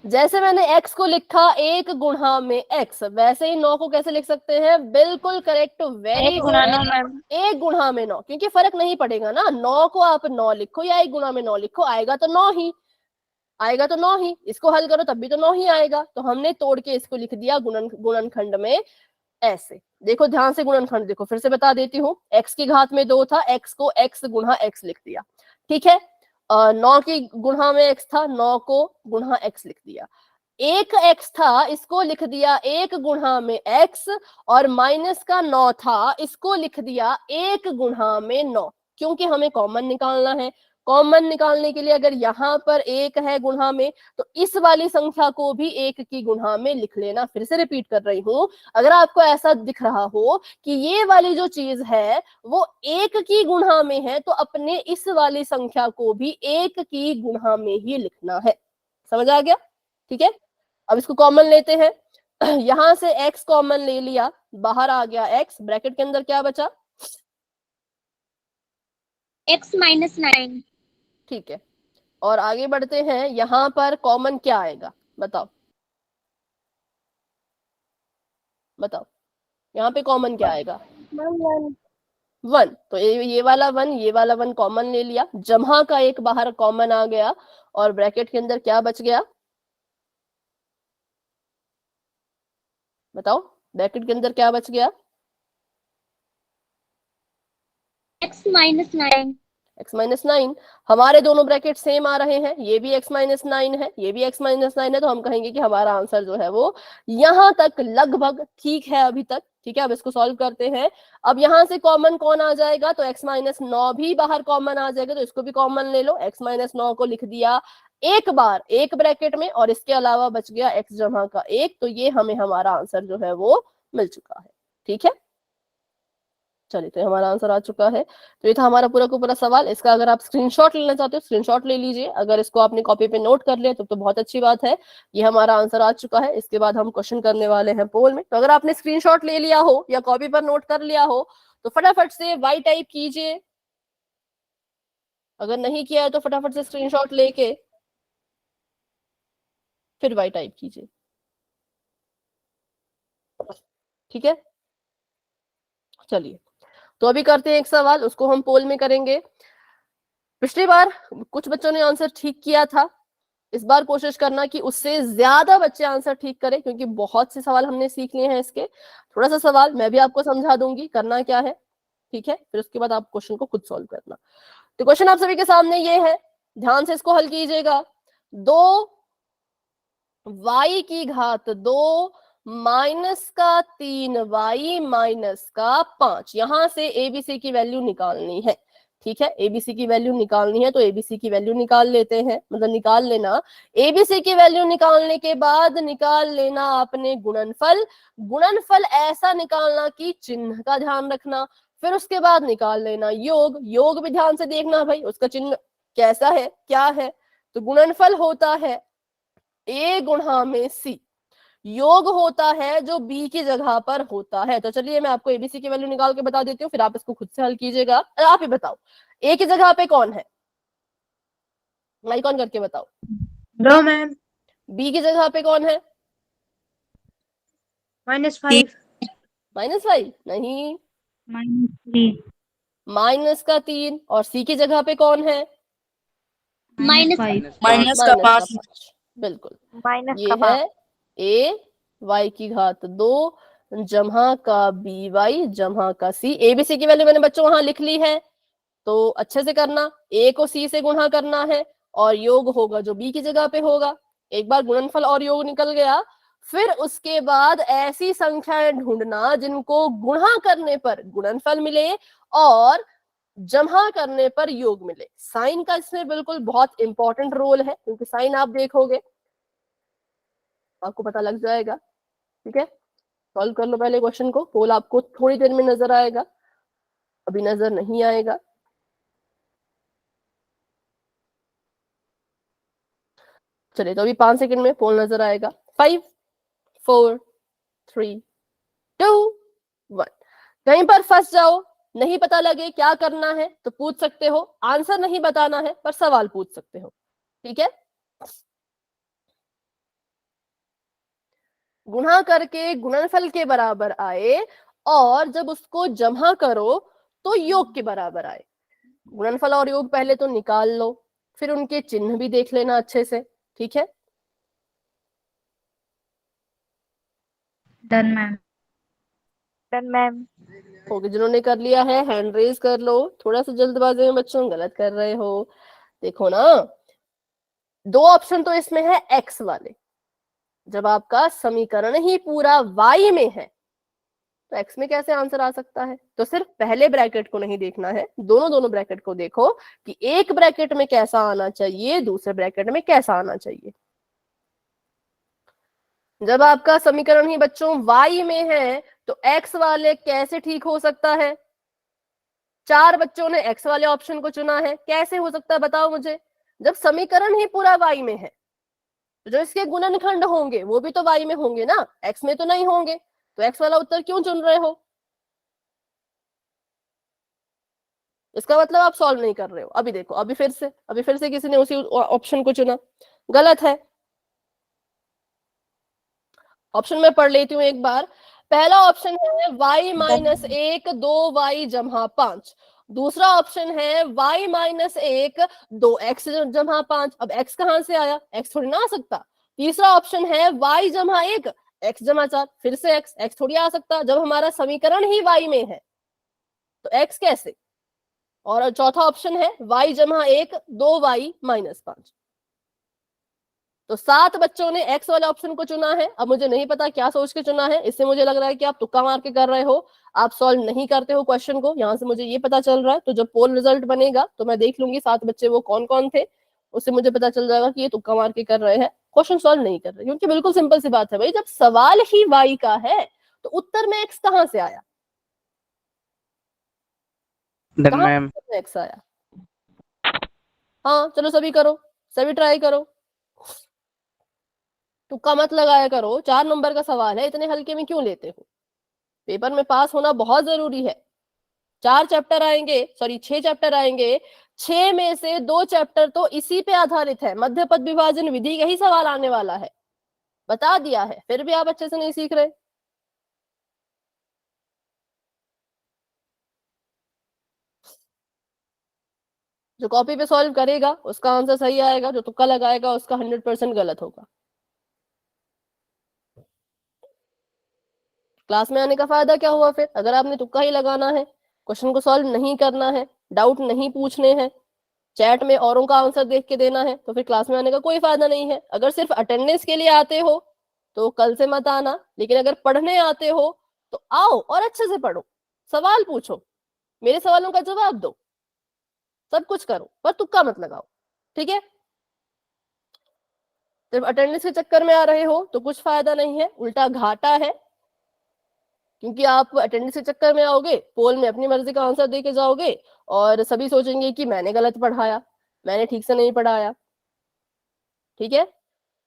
जैसे मैंने x को लिखा 1 गुणा में x, वैसे ही 9 को कैसे लिख सकते हैं? बिल्कुल करेक्ट, वेरी 1 गुणा 9 गुड। मैम। 1 गुणा में 9, क्योंकि फर्क नहीं पड़ेगा ना, 9 को आप 9 लिखो या 1 गुणा में 9 लिखो, आएगा तो 9 ही, आएगा तो 9 ही। इसको हल करो तब भी तो 9 ही आएगा। तो हमने तोड़ के इसको लिख दिया गुणनखंड में ऐसे। देखो ध्यान से गुणनखंड देखो, फिर से बता देती हूँ। x की घात में 2 था, x को x गुणा x लिख दिया, ठीक है। 9 की गुणा में x था, 9 को गुणा x लिख दिया। 1 x था, इसको लिख दिया 1 गुणा में x, और माइनस का 9 था, इसको लिख दिया 1 गुणा में 9, क्योंकि हमें कॉमन निकालना है। कॉमन निकालने के लिए अगर यहाँ पर 1 है गुणा में, तो इस वाली संख्या को भी 1 की गुणा में लिख लेना। फिर से रिपीट कर रही हूँ, अगर आपको ऐसा दिख रहा हो कि ये वाली जो चीज है वो 1 की गुणा में है, तो अपने इस वाली संख्या को भी 1 की गुणा में ही लिखना है। समझ आ गया? ठीक है, अब इसको कॉमन लेते हैं। यहां से x कॉमन ले लिया, बाहर आ गया x, ब्रैकेट के अंदर क्या बचा? x -9। ठीक है, और आगे बढ़ते हैं। यहां पर कॉमन क्या आएगा बताओ, बताओ यहाँ पे कॉमन क्या आएगा? 1। तो ये वाला 1, ये वाला 1 कॉमन ले लिया, जमा का एक बाहर कॉमन आ गया, और ब्रैकेट के अंदर क्या बच गया बताओ? ब्रैकेट के अंदर क्या बच गया? x -9। x -9। हमारे दोनों ब्रैकेट सेम आ रहे हैं, ये भी x -9 है, ये भी x -9 है, तो हम कहेंगे कि हमारा आंसर जो है वो यहां तक लगभग ठीक है अभी तक। ठीक है, अब इसको सॉल्व करते हैं। अब यहां से कॉमन कौन आ जाएगा? तो x -9 भी बाहर कॉमन आ जाएगा, तो इसको भी कॉमन ले लो। x -9 को लिख दिया एक बार एक ब्रैकेट में, और इसके अलावा बच गया x जमा का 1, तो ये हमें हमारा आंसर जो है वो मिल चुका है। ठीक है, चलिए, तो हमारा आंसर आ चुका है। तो ये था हमारा पूरा का पूरा सवाल। इसका अगर आप स्क्रीनशॉट लेना चाहते हो स्क्रीनशॉट ले लीजिए, अगर इसको आपने कॉपी पे नोट कर लिया तो बहुत अच्छी बात है। ये हमारा आंसर आ चुका है। इसके बाद हम क्वेश्चन करने वाले हैं पोल में। तो अगर आपने स्क्रीनशॉट ले लिया हो या कॉपी पर नोट कर लिया हो तो फटाफट से वाई टाइप कीजिए, अगर नहीं किया है तो फटाफट से स्क्रीनशॉट लेके फिर वाई टाइप कीजिए। ठीक है, चलिए, तो अभी करते हैं एक सवाल, उसको हम पोल में करेंगे। पिछली बार कुछ बच्चों ने आंसर ठीक किया था, इस बार कोशिश करना कि उससे ज्यादा बच्चे आंसर ठीक करें, क्योंकि बहुत से सवाल हमने सीख लिए हैं इसके। थोड़ा सा सवाल मैं भी आपको समझा दूंगी करना क्या है, ठीक है, फिर उसके बाद आप क्वेश्चन को खुद सॉल्व करना। तो क्वेश्चन आप सभी के सामने ये है, ध्यान से इसको हल कीजिएगा। 2y की घात 2 माइनस का 3y माइनस का 5, यहां से एबीसी की वैल्यू निकालनी है। ठीक है, एबीसी की वैल्यू निकालनी है, तो एबीसी की वैल्यू निकाल लेते हैं, मतलब निकाल लेना। एबीसी की वैल्यू निकालने के बाद निकाल लेना आपने गुणनफल। गुणनफल ऐसा निकालना कि चिन्ह का ध्यान रखना, फिर उसके बाद निकाल लेना योग। योग भी ध्यान से देखना भाई, उसका चिन्ह कैसा है, क्या है। तो गुणनफल होता है a गुणा में c, योग होता है जो b की जगह पर होता है। तो चलिए मैं आपको एबीसी की वैल्यू निकाल के बता देती हूँ, फिर आप इसको खुद से हल कीजिएगा। आप ही बताओ a की जगह पे कौन है, कौन करके बताओ। 2 मैम। b की जगह पे कौन है? -5। -5 नहीं, -3। माइनस का 3। और c की जगह पे कौन है? -5। माइनस का 5। बिल्कुल, माइनस ये का है a y की घात 2 जमा का by जमा का c। एबीसी की वैल्यू मैंने बच्चों वहां लिख ली है, तो अच्छे से करना। a को c से गुणा करना है, और योग होगा जो b की जगह पे होगा। एक बार गुणनफल और योग निकल गया, फिर उसके बाद ऐसी संख्याएं ढूंढना जिनको गुणा करने पर गुणनफल मिले और जमा करने पर योग मिले। साइन का इसमें बिल्कुल बहुत इंपॉर्टेंट रोल है, क्योंकि साइन आप देखोगे आपको पता लग जाएगा। ठीक है, सॉल्व कर लो पहले क्वेश्चन को। पोल आपको थोड़ी देर में नजर आएगा, अभी नजर नहीं आएगा। चलिए, तो अभी 5 सेकंड में पोल नजर आएगा। 5 4 3 2 1। कहीं पर फंस जाओ, नहीं पता लगे क्या करना है तो पूछ सकते हो, आंसर नहीं बताना है पर सवाल पूछ सकते हो, ठीक है। गुणा करके गुणनफल के बराबर आए और जब उसको जमा करो तो योग के बराबर आए। गुणनफल और योग पहले तो निकाल लो, फिर उनके चिन्ह भी देख लेना अच्छे से, ठीक है। Done ma'am. Done ma'am. Okay, जिन्होंने कर लिया है हैंड रेज कर लो। थोड़ा सा जल्दबाजी में बच्चों गलत कर रहे हो। देखो ना, 2 ऑप्शन तो इसमें है एक्स वाले। जब आपका समीकरण ही पूरा वाई में है तो एक्स में कैसे आंसर आ सकता है। तो सिर्फ पहले ब्रैकेट को नहीं देखना है, दोनों ब्रैकेट को देखो कि एक ब्रैकेट में कैसा आना चाहिए, दूसरे ब्रैकेट में कैसा आना चाहिए। जब आपका समीकरण ही बच्चों वाई में है तो एक्स वाले कैसे ठीक हो सकता है। 4 बच्चों ने एक्स वाले ऑप्शन को चुना है, कैसे हो सकता है बताओ मुझे। जब समीकरण ही पूरा वाई में है तो जो इसके गुणनखंड होंगे वो भी तो वाई में होंगे ना, एक्स में तो नहीं होंगे। तो एक्स वाला उत्तर क्यों चुन रहे हो। इसका मतलब आप सॉल्व नहीं कर रहे हो। अभी देखो, अभी फिर से किसी ने उसी ऑप्शन को चुना, गलत है। ऑप्शन में पढ़ लेती हूँ एक बार। पहला ऑप्शन है y-1 2y जमा 5। दूसरा ऑप्शन है y-1 2x जमा 5। अब x कहां से आया, x थोड़ी ना आ सकता। तीसरा ऑप्शन है y जमा 1 x जमा 4। फिर से x थोड़ी आ सकता जब हमारा समीकरण ही y में है, तो x कैसे। और चौथा ऑप्शन है y जमा 1 2y माइनस 5। तो 7 बच्चों ने एक्स वाले ऑप्शन को चुना है। अब मुझे नहीं पता क्या सोच के चुना है, इससे मुझे लग रहा है कि आप तुक्का मार के कर रहे हो, आप सॉल्व नहीं करते हो क्वेश्चन को, यहां से मुझे ये पता चल रहा है। तो जब पोल रिजल्ट बनेगा तो मैं देख लूंगी 7 बच्चे वो कौन कौन थे, उससे मुझे पता चल जाएगा कि ये तुक्का मार के कर रहे हैं, क्वेश्चन सॉल्व नहीं कर रहे। क्योंकि बिल्कुल सिंपल सी बात है भाई, जब सवाल ही वाई का है तो उत्तर में एक्स कहां से आया, डन कहां मैम। से एक्स आया। हाँ चलो सभी करो, सभी ट्राई करो, तुक्का मत लगाया करो। 4 नंबर का सवाल है, इतने हल्के में क्यों लेते हो। पेपर में पास होना बहुत जरूरी है। 4 चैप्टर आएंगे, सॉरी 6 चैप्टर आएंगे, 6 में से 2 चैप्टर तो इसी पे आधारित है, मध्य पद विभाजन विधि का ही सवाल आने वाला है, बता दिया है, फिर भी आप अच्छे से नहीं सीख रहे। जो कॉपी पे सॉल्व करेगा उसका आंसर सही आएगा, जो तुक्का लगाएगा उसका 100% गलत होगा। क्लास में आने का फायदा क्या हुआ फिर, अगर आपने तुक्का ही लगाना है, क्वेश्चन को सॉल्व नहीं करना है, डाउट नहीं पूछने हैं, चैट में औरों का आंसर देख के देना है, तो फिर क्लास में आने का कोई फायदा नहीं है। अगर सिर्फ अटेंडेंस के लिए आते हो तो कल से मत आना, लेकिन अगर पढ़ने आते हो तो आओ और अच्छे से पढ़ो, सवाल पूछो, मेरे सवालों का जवाब दो, सब कुछ करो, पर तुक्का मत लगाओ, ठीक है। सिर्फ अटेंडेंस के चक्कर में आ रहे हो तो कुछ फायदा नहीं है, उल्टा घाटा है। क्योंकि आप अटेंडेंस के चक्कर में आओगे, पोल में अपनी मर्जी का आंसर दे के जाओगे और सभी सोचेंगे कि मैंने गलत पढ़ाया, मैंने ठीक से नहीं पढ़ाया, ठीक है।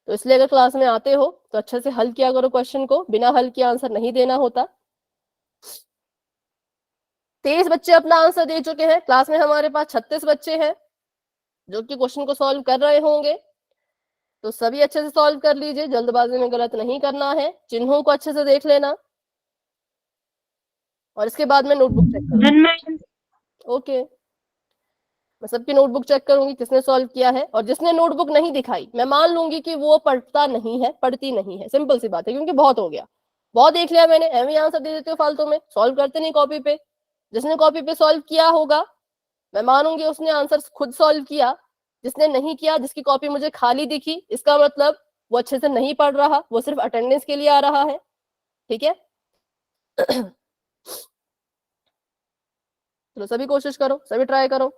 तो इसलिए अगर क्लास में आते हो तो अच्छे से हल किया करो क्वेश्चन को, बिना हल किए आंसर नहीं देना होता। 23 बच्चे अपना आंसर दे चुके हैं, क्लास में हमारे पास 36 बच्चे हैं जो कि क्वेश्चन को सॉल्व कर रहे होंगे। तो सभी अच्छे से सॉल्व कर लीजिए, जल्दबाजी में गलत नहीं करना है, चिन्हों को अच्छे से देख लेना और इसके बाद मैं नोटबुक चेक करूंगी। Done ma'am. ओके, मैं सबकी नोटबुक चेक करूंगी किसने सॉल्व किया है, और जिसने नोटबुक नहीं दिखाई मैं मान लूंगी कि वो पढ़ता नहीं है, पढ़ती नहीं है, सिंपल सी बात है। क्योंकि बहुत हो गया, बहुत देख लिया मैंने, एवं आंसर दे देते हो फालतू में, सॉल्व करते नहीं कॉपी पे। जिसने कॉपी पे सॉल्व किया होगा मैं मानूंगी उसने आंसर खुद सॉल्व किया, जिसने नहीं किया, जिसकी कॉपी मुझे खाली दिखी, इसका मतलब वो अच्छे से नहीं पढ़ रहा, वो सिर्फ अटेंडेंस के लिए आ रहा है, ठीक है। चलो सभी कोशिश करो, सभी ट्राई करो।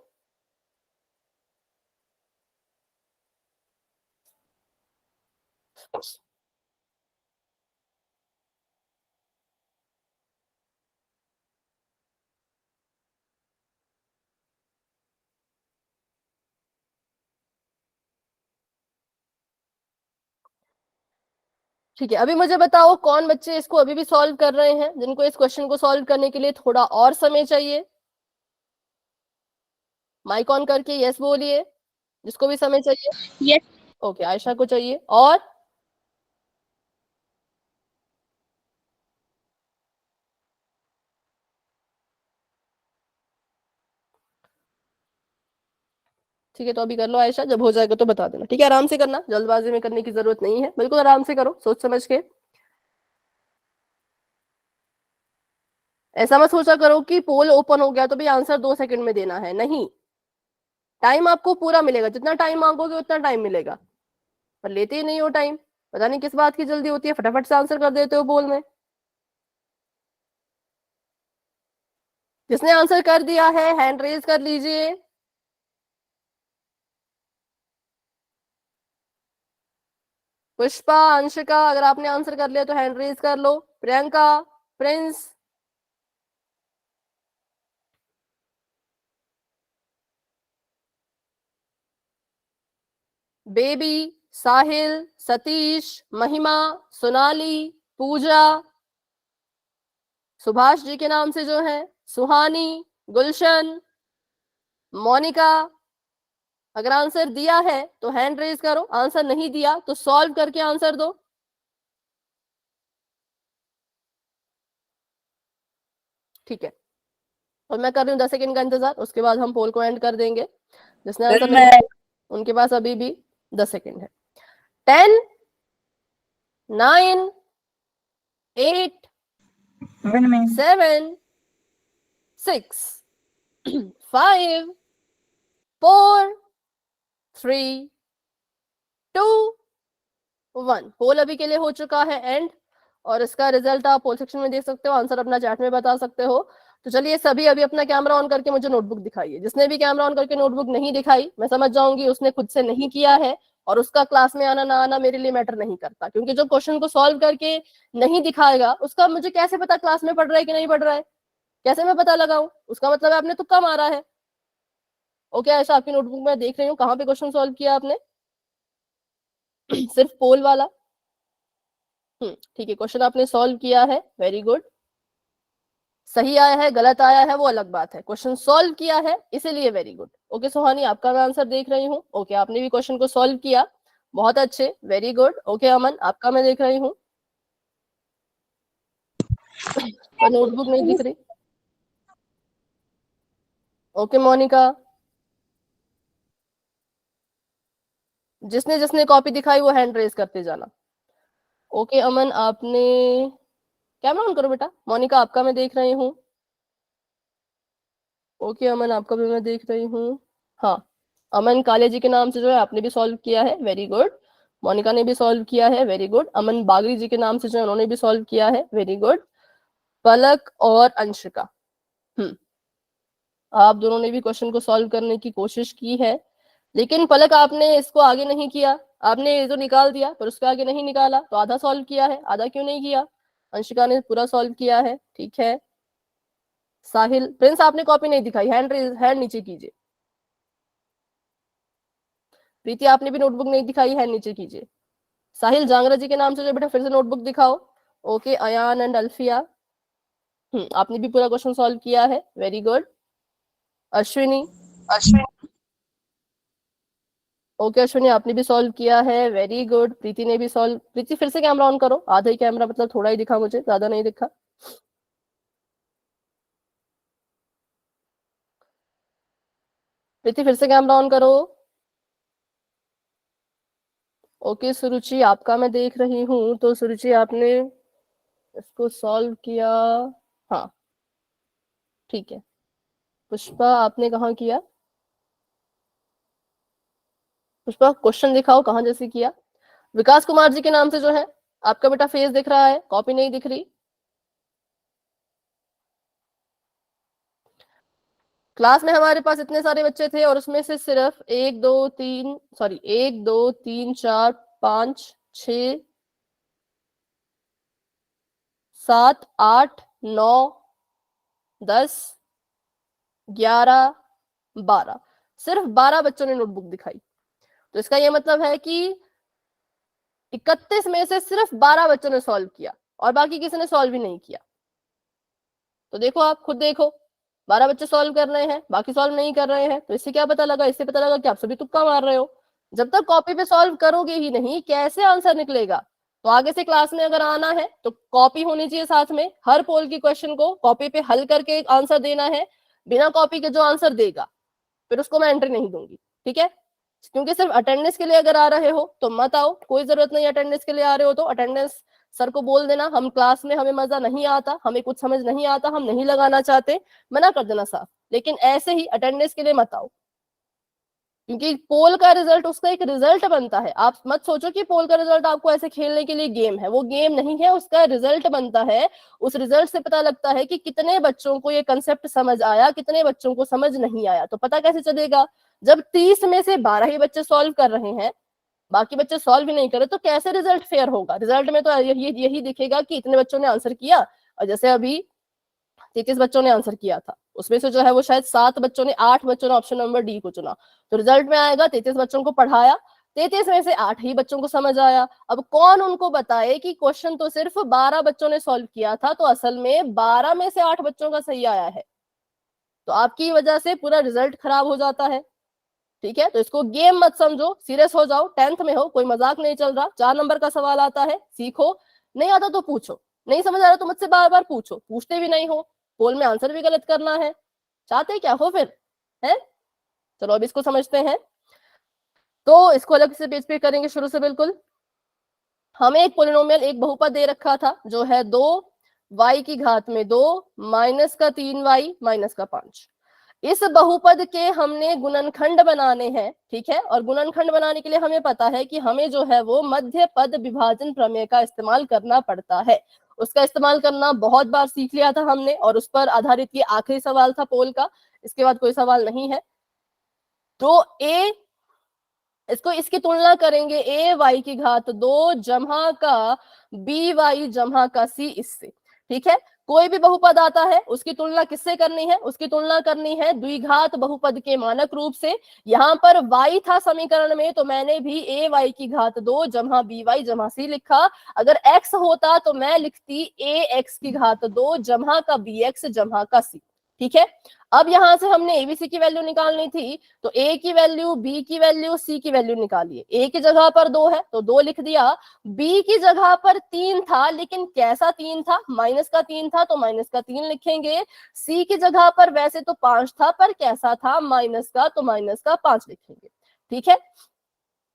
ठीक है, अभी मुझे बताओ कौन बच्चे इसको अभी भी सॉल्व कर रहे हैं, जिनको इस क्वेश्चन को सॉल्व करने के लिए थोड़ा और समय चाहिए। माइक ऑन करके यस बोलिए, जिसको भी समय चाहिए। यस। ओके, आयशा को चाहिए। और ठीक है, तो अभी कर लो आयशा, जब हो जाएगा तो बता देना। ठीक है, आराम से करना, जल्दबाजी में करने की जरूरत नहीं है, बिल्कुल आराम से करो, सोच समझ के। ऐसा मत सोचा करो कि पोल ओपन हो गया तो भी आंसर 2 सेकंड में देना है, नहीं। टाइम आपको पूरा मिलेगा, जितना टाइम मांगोगे उतना टाइम मिलेगा, पर लेते ही नहीं हो टाइम। पता नहीं किस बात की जल्दी होती है, फटाफट से आंसर कर देते हो पोल में। जिसने आंसर कर दिया है हैंड रेज कर लीजिए। पुष्पा, अंशिका, अगर आपने आंसर कर लिया तो हैंड रेज कर लो। प्रियंका, प्रिंस, बेबी, साहिल, सतीश, महिमा, सोनाली, पूजा, सुभाष जी के नाम से जो है, सुहानी, गुलशन, मोनिका। अगर आंसर दिया है तो हैंड रेज करो, आंसर नहीं दिया तो सॉल्व करके आंसर दो। ठीक है, और मैं कर रही हूँ 10 सेकंड का इंतजार, उसके बाद हम पोल को एंड कर देंगे। जिसने आंसर नहीं दिया उनके पास अभी भी 10 सेकंड है। 10, 9, 8, 7, 6, 5, 4, 3, 2, 1। पोल अभी के लिए हो चुका है एंड, और इसका रिजल्ट आप पोल सेक्शन में देख सकते हो, आंसर अपना चैट में बता सकते हो। तो चलिए सभी अभी अपना कैमरा ऑन करके मुझे नोटबुक दिखाइए। जिसने भी कैमरा ऑन करके नोटबुक नहीं दिखाई, मैं समझ जाऊंगी उसने खुद से नहीं किया है, और उसका क्लास में आना ना आना मेरे लिए मैटर नहीं करता, क्योंकि जो क्वेश्चन को सॉल्व करके नहीं दिखाएगा उसका मुझे कैसे पता क्लास में पढ़ रहा है कि नहीं पढ़ रहा है, कैसे मैं पता लगाऊं? उसका मतलब है आपने तुक्का मारा है। ओके, ऐसा आपकी नोटबुक में देख रही हूँ, कहाँ पे क्वेश्चन सॉल्व किया आपने? सिर्फ पोल वाला। ठीक है, क्वेश्चन आपने सॉल्व किया है, वेरी गुड। सही आया है गलत आया है वो अलग बात है, क्वेश्चन सॉल्व किया है इसीलिए वेरी गुड। ओके सोहानी, आपका मैं आंसर देख रही हूँ। ओके, आपने भी क्वेश्चन को सॉल्व किया, बहुत अच्छे, वेरी गुड। ओके अमन, आपका मैं देख रही हूँ, पर नोटबुक नहीं दिख रही। ओके मोनिका, जिसने जिसने कॉपी दिखाई वो हैंड रेज करते जाना। ओके अमन, आपने कैमरा ऑन करो बेटा। मोनिका, आपका मैं देख रही हूँ। ओके अमन, आपका भी मैं देख रही हूँ। हाँ, अमन काले जी के नाम से जो है आपने भी सॉल्व किया है, वेरी गुड। मोनिका ने भी सॉल्व किया है, वेरी गुड। अमन बागरी जी के नाम से जो है उन्होंने भी सॉल्व किया है, वेरी गुड। पलक और अंशिका, आप दोनों ने भी क्वेश्चन को सॉल्व करने की कोशिश की है, लेकिन पलक आपने इसको आगे नहीं किया। आपने ये जो निकाल दिया पर उसके आगे नहीं निकाला, तो आधा सॉल्व किया है, आधा क्यों नहीं किया? अंशिका ने पूरा सॉल्व किया है, ठीक है। साहिल, प्रिंस आपने कॉपी नहीं दिखाई, हैंड नीचे कीजिए। प्रीति, आपने भी नोटबुक नहीं दिखाई, हैंड नीचे कीजिए। साहिल, जांगरा जी के नाम से जो बेटा फिर से नोटबुक दिखाओ। ओके, अयान एंड अल्फिया, आपने भी पूरा क्वेश्चन सॉल्व किया है, very good. Ashwini, okay Ashwini, आपने भी सॉल्व किया है, वेरी गुड। प्रीति ने भी सॉल्व, प्रीति फिर से कैमरा ऑन करो, आधा ही कैमरा, मतलब थोड़ा ही दिखा मुझे, ज्यादा नहीं दिखा। प्रीति फिर से कैमरा ऑन करो। ओके सुरुचि, आपका मैं देख रही हूँ, तो सुरुचि आपने इसको सॉल्व किया, हाँ ठीक है। पुष्पा, आपने कहाँ किया? पुष्पा क्वेश्चन दिखाओ कहाँ जैसे किया। विकास कुमार जी के नाम से जो है आपका बेटा फेस दिख रहा है, कॉपी नहीं दिख रही। क्लास में हमारे पास इतने सारे बच्चे थे और उसमें से सिर्फ 1, 2, 3, 4, 5, 6, 7, 8, 9, 10, 11, 12, सिर्फ 12 बच्चों ने नोटबुक दिखाई। तो इसका ये मतलब है कि 31 में से सिर्फ 12 बच्चों ने सॉल्व किया और बाकी किसी ने सॉल्व ही नहीं किया। तो देखो, आप खुद देखो, 12 बच्चे सॉल्व कर रहे हैं, बाकी सॉल्व नहीं कर रहे हैं। तो इससे क्या पता लगा? इससे पता लगा कि आप सभी तुक्का मार रहे हो। जब तक कॉपी पे सॉल्व करोगे ही नहीं, कैसे आंसर निकलेगा? तो आगे से क्लास में अगर आना है तो कॉपी होनी चाहिए साथ में, हर पोल की क्वेश्चन को कॉपी पे हल करके आंसर देना है। बिना कॉपी के जो आंसर देगा फिर उसको मैं एंट्री नहीं दूंगी, ठीक है? क्योंकि सिर्फ अटेंडेंस के लिए अगर आ रहे हो तो मत आओ, कोई जरूरत नहीं। अटेंडेंस के लिए आ रहे हो तो अटेंडेंस सर को बोल देना, हम क्लास में हमें मजा नहीं आता, हमें कुछ समझ नहीं आता, हम नहीं लगाना चाहते, मना कर देना साफ। लेकिन ऐसे ही अटेंडेंस के लिए मत आओ, क्योंकि पोल का रिजल्ट उसका एक रिजल्ट बनता है। आप मत सोचो कि पोल का रिजल्ट आपको ऐसे खेलने के लिए गेम है, वो गेम नहीं है, उसका रिजल्ट बनता है। उस रिजल्ट से पता लगता है कि कितने बच्चों को ये कंसेप्ट समझ आया, कितने बच्चों को समझ नहीं आया। तो पता कैसे चलेगा? जब 30 में से 12 ही बच्चे सॉल्व कर रहे हैं, बाकी बच्चे सॉल्व ही नहीं करे, तो कैसे रिजल्ट फेयर होगा? रिजल्ट में तो यही दिखेगा कि इतने बच्चों ने आंसर किया, और जैसे अभी 33 बच्चों ने आंसर किया था, उसमें से जो है वो शायद 8 बच्चों ने ऑप्शन नंबर डी को चुना। तो रिजल्ट में आएगा 33 बच्चों को पढ़ाया, 33 में से 8 ही बच्चों को समझ आया। अब कौन उनको बताए कि क्वेश्चन तो सिर्फ 12 बच्चों ने सॉल्व किया था, तो असल में 12 में से 8 बच्चों का सही आया है। तो आपकी वजह से पूरा रिजल्ट खराब हो जाता है, ठीक है? तो इसको गेम मत समझो, सीरियस हो जाओ। 10th में हो, कोई मजाक नहीं चल रहा। 4 नंबर का सवाल आता है, सीखो। नहीं आता तो पूछो, नहीं समझ आ रहा तो मुझसे बार बार पूछो। पूछते भी नहीं हो, पोल में आंसर भी गलत करना है, चाहते क्या हो फिर? है? चलो अब इसको समझते हैं। तो इसको अलग से पेज पे करेंगे शुरू से। बिल्कुल, हमें एक पोलिनोमियल, एक बहुपद दे रखा था जो है 2y की घात में 2 माइनस का 3y माइनस का 5। इस बहुपद के हमने गुणनखंड बनाने हैं, ठीक है? और गुणनखंड बनाने के लिए हमें पता है कि हमें जो है वो मध्य पद विभाजन प्रमेय का इस्तेमाल करना पड़ता है। उसका इस्तेमाल करना बहुत बार सीख लिया था हमने, और उस पर आधारित ये आखिरी सवाल था पोल का। इसके बाद कोई सवाल नहीं है। तो इसको इसकी तुलना करेंगे a y की घात 2 जमा का b y जमा का c इससे, ठीक है? कोई भी बहुपद आता है उसकी तुलना किससे करनी है? उसकी तुलना करनी है द्विघात बहुपद के मानक रूप से। यहाँ पर y था समीकरण में, तो मैंने भी a y की घात 2 जमा b y जमा c लिखा। अगर x होता तो मैं लिखती a x की घात 2 जमा का b x जमा का c, ठीक है? अब यहां से हमने एबीसी की वैल्यू निकालनी थी, तो a की वैल्यू, b की वैल्यू, c की वैल्यू निकालिए। a की जगह पर 2 है तो 2 लिख दिया। b की जगह पर 3 था, लेकिन कैसा 3 था? माइनस का 3 था, तो माइनस का 3 लिखेंगे। c की जगह पर वैसे तो 5 था, पर कैसा था? माइनस का, तो माइनस का 5 लिखेंगे, ठीक है?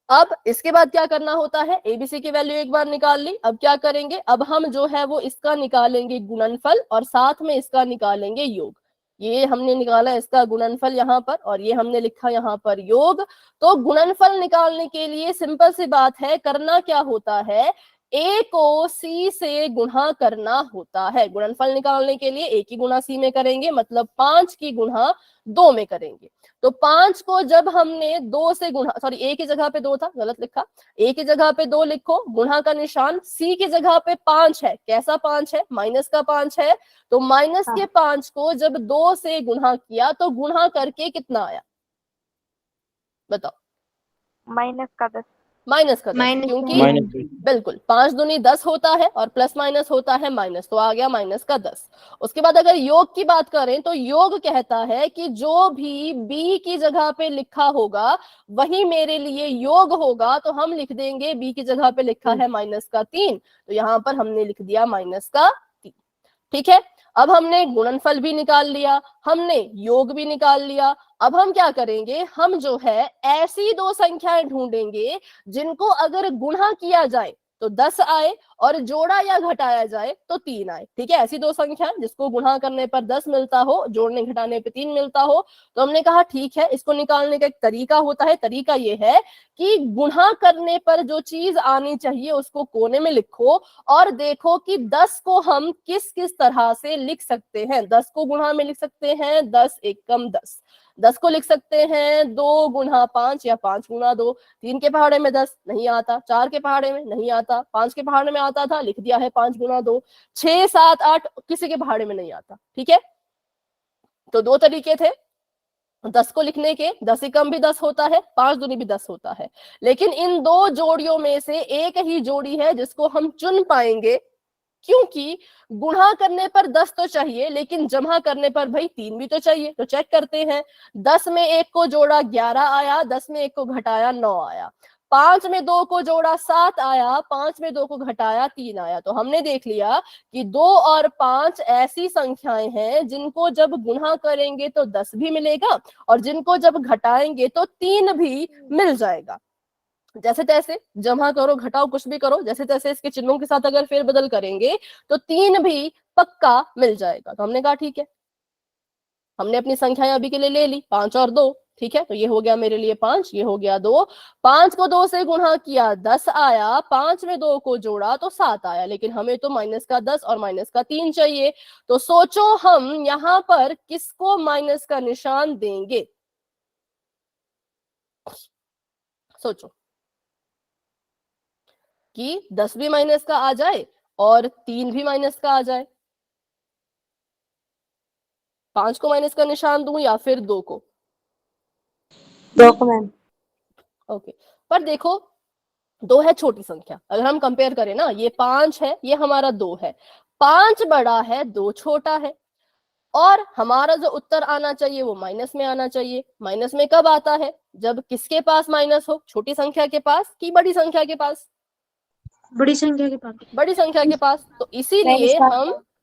अब इसके बाद क्या करना होता है? एबीसी की वैल्यू एक बार निकाल ली, अब क्या करेंगे? अब हम जो है वो इसका निकालेंगे गुणनफल, और साथ में इसका निकालेंगे योग। ये हमने निकाला इसका गुणनफल यहाँ पर, और ये हमने लिखा यहाँ पर योग। तो गुणनफल निकालने के लिए सिंपल सी बात है, करना क्या होता है? a को c से गुणा करना होता है। गुणनफल निकालने के लिए a की गुणा c में करेंगे, मतलब 5 की गुणा 2 में करेंगे। तो 5 को जब हमने 2 से गुणा, सॉरी a की जगह पे 2 था, गलत लिखा, a की जगह पे 2 लिखो, गुणा का निशान, c की जगह पे 5 है, कैसा 5 है? माइनस का 5 है। तो माइनस के 5 को जब 2 से गुणा किया तो गुणा करके कितना आया? बताओ। माइनस का 10। माइनस का 10, क्योंकि बिल्कुल 5 दूनी 10 होता है और प्लस माइनस होता है माइनस, तो आ गया माइनस का 10। उसके बाद अगर योग की बात करें तो योग कहता है कि जो भी b की जगह पे लिखा होगा वही मेरे लिए योग होगा। तो हम लिख देंगे b की जगह पे लिखा है माइनस का 3, तो यहाँ पर हमने लिख दिया माइनस का 3, ठीक है? अब हमने गुणनफल भी निकाल लिया, हमने योग भी निकाल लिया। अब हम क्या करेंगे? हम जो है ऐसी 2 संख्याएं ढूंढेंगे जिनको अगर गुणा किया जाए तो 10 आए, और जोड़ा या घटाया जाए तो 3 आए, ठीक है? ऐसी 2 संख्या जिसको गुणा करने पर 10 मिलता हो, जोड़ने घटाने पे 3 मिलता हो। तो हमने कहा ठीक है, इसको निकालने का एक तरीका होता है। तरीका ये है कि गुणा करने पर जो चीज आनी चाहिए उसको कोने में लिखो, और देखो कि 10 को हम किस किस तरह से लिख सकते हैं। 10 को गुणा में लिख सकते हैं 10 एकम 10, 10 को लिख सकते हैं 2 गुणा 5 या 5 गुणा 2। 3 के पहाड़े में 10 नहीं आता, 4 के पहाड़े में नहीं आता, 5 के पहाड़े में आता था, लिख दिया है 5 गुणा 2। 6, 7, 8 किसी के पहाड़े में नहीं आता, ठीक है? तो 2 तरीके थे। 10 को लिखने के 10 एकम भी 10 होता है, 5 दूनी भी 10 होता है, लेकिन इन दो जोड़ियों में से एक ही जोड़ी है जिसको हम चुन पाएंगे, क्योंकि गुणा करने पर 10 तो चाहिए लेकिन जमा करने पर भाई 3 भी तो चाहिए। तो चेक करते हैं, 10 में 1 को जोड़ा 11 आया, 10 में 1 को घटाया 9 आया, 5 में 2 को जोड़ा 7 आया, 5 में 2 को घटाया 3 आया। तो हमने देख लिया कि 2 और 5 ऐसी संख्याएं हैं जिनको जब गुणा करेंगे तो 10 भी मिलेगा और जिनको जब घटाएंगे तो 3 भी मिल जाएगा। जैसे तैसे जमा करो घटाओ कुछ भी करो, जैसे तैसे इसके चिन्हों के साथ अगर फेरबदल करेंगे तो 3 भी पक्का मिल जाएगा। तो हमने कहा ठीक है, हमने अपनी संख्याएं अभी के लिए ले ली 5 और 2, ठीक है। तो ये हो गया मेरे लिए 5, ये हो गया 2, 5 को 2 से गुणा किया 10 आया, 5 में 2 को जोड़ा तो 7 आया, लेकिन हमें तो माइनस का 10 और माइनस का 3 चाहिए। तो सोचो हम यहां पर किसको माइनस का निशान देंगे, सोचो कि 10 भी माइनस का आ जाए और 3 भी माइनस का आ जाए। 5 को माइनस का निशान दूं या फिर 2 को? 2 को मैम। ओके, पर देखो 2 है छोटी संख्या, अगर हम कंपेयर करें ना, ये 5 है, ये हमारा 2 है, 5 बड़ा है 2 छोटा है, और हमारा जो उत्तर आना चाहिए वो माइनस में आना चाहिए। माइनस में कब आता है? जब किसके पास माइनस हो, छोटी संख्या के पास कि बड़ी संख्या के पास? बड़ी संख्या के पास। बड़ी संख्या के पास। तो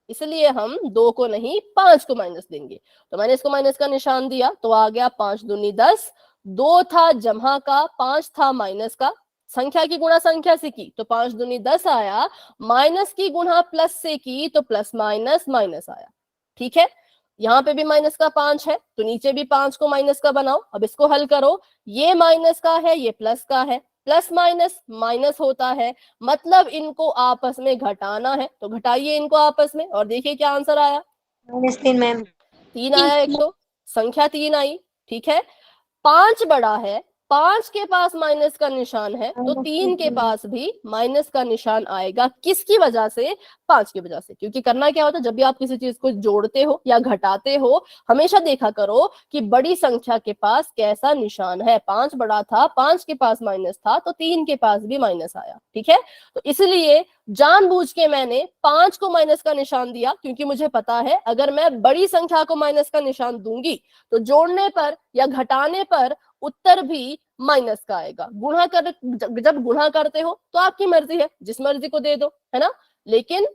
इसलिए हम 2 को नहीं 5 को माइनस देंगे। तो मैंने इसको माइनस का निशान दिया, तो आ गया 5 दूनी 10, 2 था जमा का, 5 था माइनस का। संख्या की गुणा संख्या से की तो 5 दूनी 10 आया, माइनस की गुणा प्लस से की तो प्लस माइनस माइनस आया, ठीक है। यहाँ पे भी माइनस का 5 है तो नीचे भी 5 को माइनस का बनाओ। अब इसको हल करो, ये माइनस का है ये प्लस का है, प्लस माइनस माइनस होता है, मतलब इनको आपस में घटाना है। तो घटाइए इनको आपस में और देखिए क्या आंसर आया। -3 मैम। 3 आया, एक तो संख्या 3 आई, ठीक है। 5 बड़ा है, 5 के पास माइनस का निशान है तो 3 के पास भी माइनस का निशान आएगा। किसकी वजह से? 5 की वजह से। क्योंकि करना क्या होता है, जब भी आप किसी चीज को जोड़ते हो या घटाते हो, हमेशा देखा करो कि बड़ी संख्या के पास कैसा निशान है। 5 बड़ा था, 5 के पास माइनस था तो 3 के पास भी माइनस आया, ठीक है। तो इसलिए जानबूझ के मैंने 5 को माइनस का निशान दिया, क्योंकि मुझे पता है अगर मैं बड़ी संख्या को माइनस का निशान दूंगी तो जोड़ने पर या घटाने पर उत्तर भी माइनस का आएगा। जब गुणा करते हो तो आपकी मर्जी है, जिस मर्जी को दे दो, है ना। लेकिन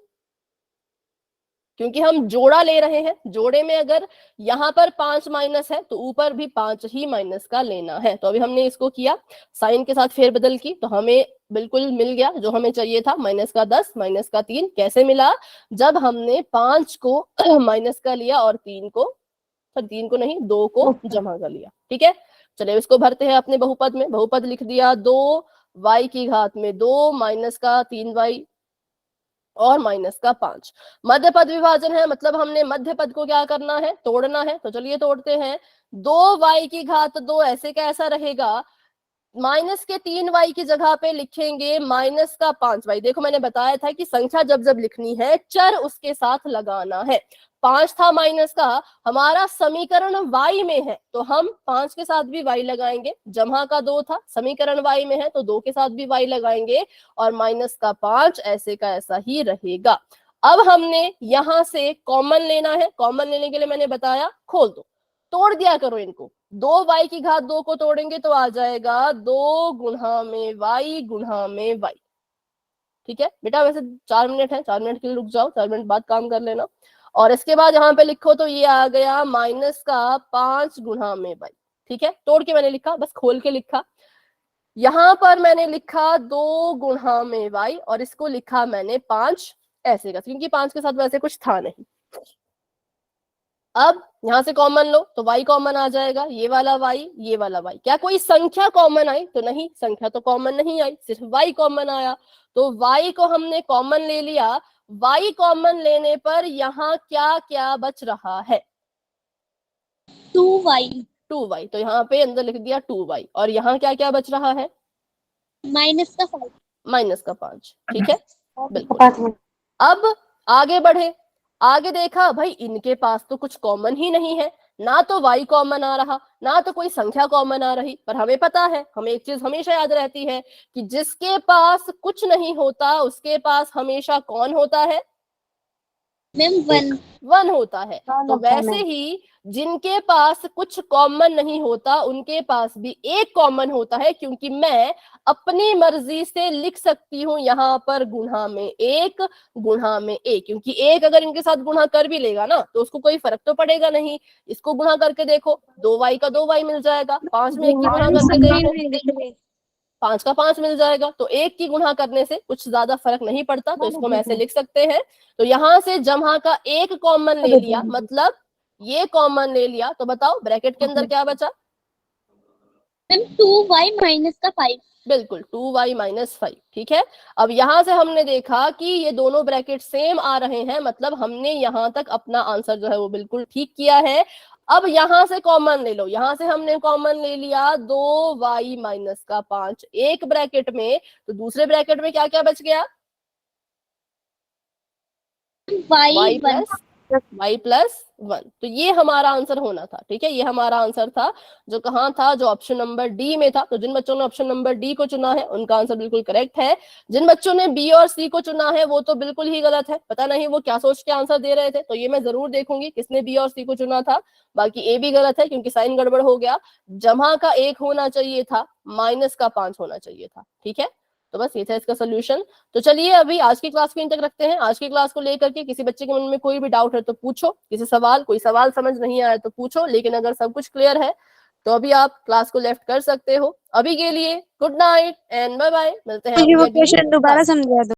क्योंकि हम जोड़ा ले रहे हैं, जोड़े में अगर यहाँ पर 5 माइनस है तो ऊपर भी 5 ही माइनस का लेना है। तो अभी हमने इसको किया, साइन के साथ फेरबदल की, तो हमें बिल्कुल मिल गया जो हमें चाहिए था, माइनस का 10 माइनस का 3। कैसे मिला? जब हमने 5 को माइनस का लिया और 3 को नहीं 2 को जमा कर लिया, ठीक है। चलिए इसको भरते हैं अपने बहुपद में। बहुपद लिख दिया, 2y की घात में 2 माइनस का 3y और माइनस का 5। मध्य पद विभाजन है, मतलब हमने मध्य पद को क्या करना है? तोड़ना है। तो चलिए तोड़ते हैं। 2y की घात 2 ऐसे कैसा रहेगा? माइनस के 3y की जगह पे लिखेंगे माइनस का 5y। देखो मैंने बताया था कि संख्या जब जब लिखनी है चर उसके साथ लगाना है। 5 था माइनस का, हमारा समीकरण y में है तो हम 5 के साथ भी y लगाएंगे। जमा का 2 था, समीकरण y में है तो 2 के साथ भी y लगाएंगे, और माइनस का 5 ऐसे का ऐसा ही रहेगा। अब हमने यहां से कॉमन लेना है। कॉमन लेने के लिए मैंने बताया खोल दो, तोड़ दिया करो इनको। 2y की घात 2 को तोड़ेंगे तो आ जाएगा 2 गुणा में y गुणा में y, ठीक है बेटा। वैसे 4 मिनट है, 4 मिनट के लिए रुक जाओ, 4 मिनट बाद काम कर लेना। और इसके बाद यहाँ पे लिखो तो ये आ गया माइनस का 5 गुणा में y, ठीक है। तोड़ के मैंने लिखा, बस खोल के लिखा। यहाँ पर मैंने लिखा 2 गुणा में y और इसको लिखा मैंने 5 ऐसे का, क्योंकि 5 के साथ वैसे कुछ था नहीं। अब यहां से कॉमन लो तो y कॉमन आ जाएगा, ये वाला y ये वाला y। क्या कोई संख्या कॉमन आई? तो नहीं, संख्या तो कॉमन नहीं आई, सिर्फ y कॉमन आया। तो y को हमने कॉमन ले लिया। y कॉमन लेने पर यहाँ क्या क्या बच रहा है? 2y। तो यहाँ पे अंदर लिख दिया 2y, और यहाँ क्या क्या बच रहा है? माइनस का 5। माइनस का 5, ठीक है बिल्कुल। अब आगे बढ़े, आगे देखा भाई इनके पास तो कुछ कॉमन ही नहीं है, ना तो y कॉमन आ रहा, ना तो कोई संख्या कॉमन आ रही। पर हमें पता है, हमें एक चीज हमेशा याद रहती है कि जिसके पास कुछ नहीं होता उसके पास हमेशा कौन होता है? मैम 1। 1 होता है। तो वैसे ही जिनके पास कुछ कॉमन नहीं होता उनके पास भी एक कॉमन होता है, क्योंकि मैं अपनी मर्जी से लिख सकती हूँ यहाँ पर गुणा में 1 गुणा में 1, क्योंकि एक अगर इनके साथ गुणा कर भी लेगा ना तो उसको कोई फर्क तो पड़ेगा नहीं। इसको गुणा करके देखो, 2y का 2y मिल जाएगा, 5 में 1 की गुणा करके देखो, 5 का 5 मिल जाएगा। तो एक की गुणा करने से कुछ ज्यादा फर्क नहीं पड़ता, तो इसको हम ऐसे लिख सकते हैं। तो यहाँ से जमा का एक कॉमन ले लिया, मतलब ये कॉमन ले लिया, तो बताओ ब्रैकेट के अंदर क्या बचा? मैम 2y माइनस का 5। बिल्कुल 2y माइनस 5। ठीक है, अब यहां से हमने देखा कि ये दोनों ब्रैकेट सेम आ रहे हैं, मतलब हमने यहां तक अपना आंसर जो है वो बिल्कुल ठीक किया है। अब यहां से कॉमन ले लो, यहां से हमने कॉमन ले लिया 2y माइनस का 5 एक ब्रैकेट में, तो दूसरे ब्रैकेट में क्या क्या बच गया? y plus 1। तो ये हमारा आंसर होना था। ठीक है, ये हमारा आंसर था जो कहाँ था, जो ऑप्शन नंबर डी में था। तो जिन बच्चों ने ऑप्शन नंबर डी को चुना है उनका आंसर बिल्कुल करेक्ट है। जिन बच्चों ने बी और सी को चुना है वो तो बिल्कुल ही गलत है, पता नहीं वो क्या सोच के आंसर दे रहे थे। तो ये मैं जरूर देखूंगी किसने बी और सी को चुना था। बाकी ए भी गलत है क्योंकि साइन गड़बड़ हो गया। जमा का 1 होना चाहिए था, माइनस का 5 होना चाहिए था। ठीक है, तो बस ये था इसका सोल्यूशन। तो चलिए अभी आज की क्लास को यहीं तक रखते हैं। आज की क्लास को लेकर के किसी बच्चे के मन में कोई भी डाउट है तो पूछो, किसी सवाल कोई सवाल समझ नहीं आया तो पूछो, लेकिन अगर सब कुछ क्लियर है तो अभी आप क्लास को लेफ्ट कर सकते हो। अभी के लिए good night and bye bye, मिलते हैं वो अगली क्वेश्चन दोबारा क्लास में। समझा दो।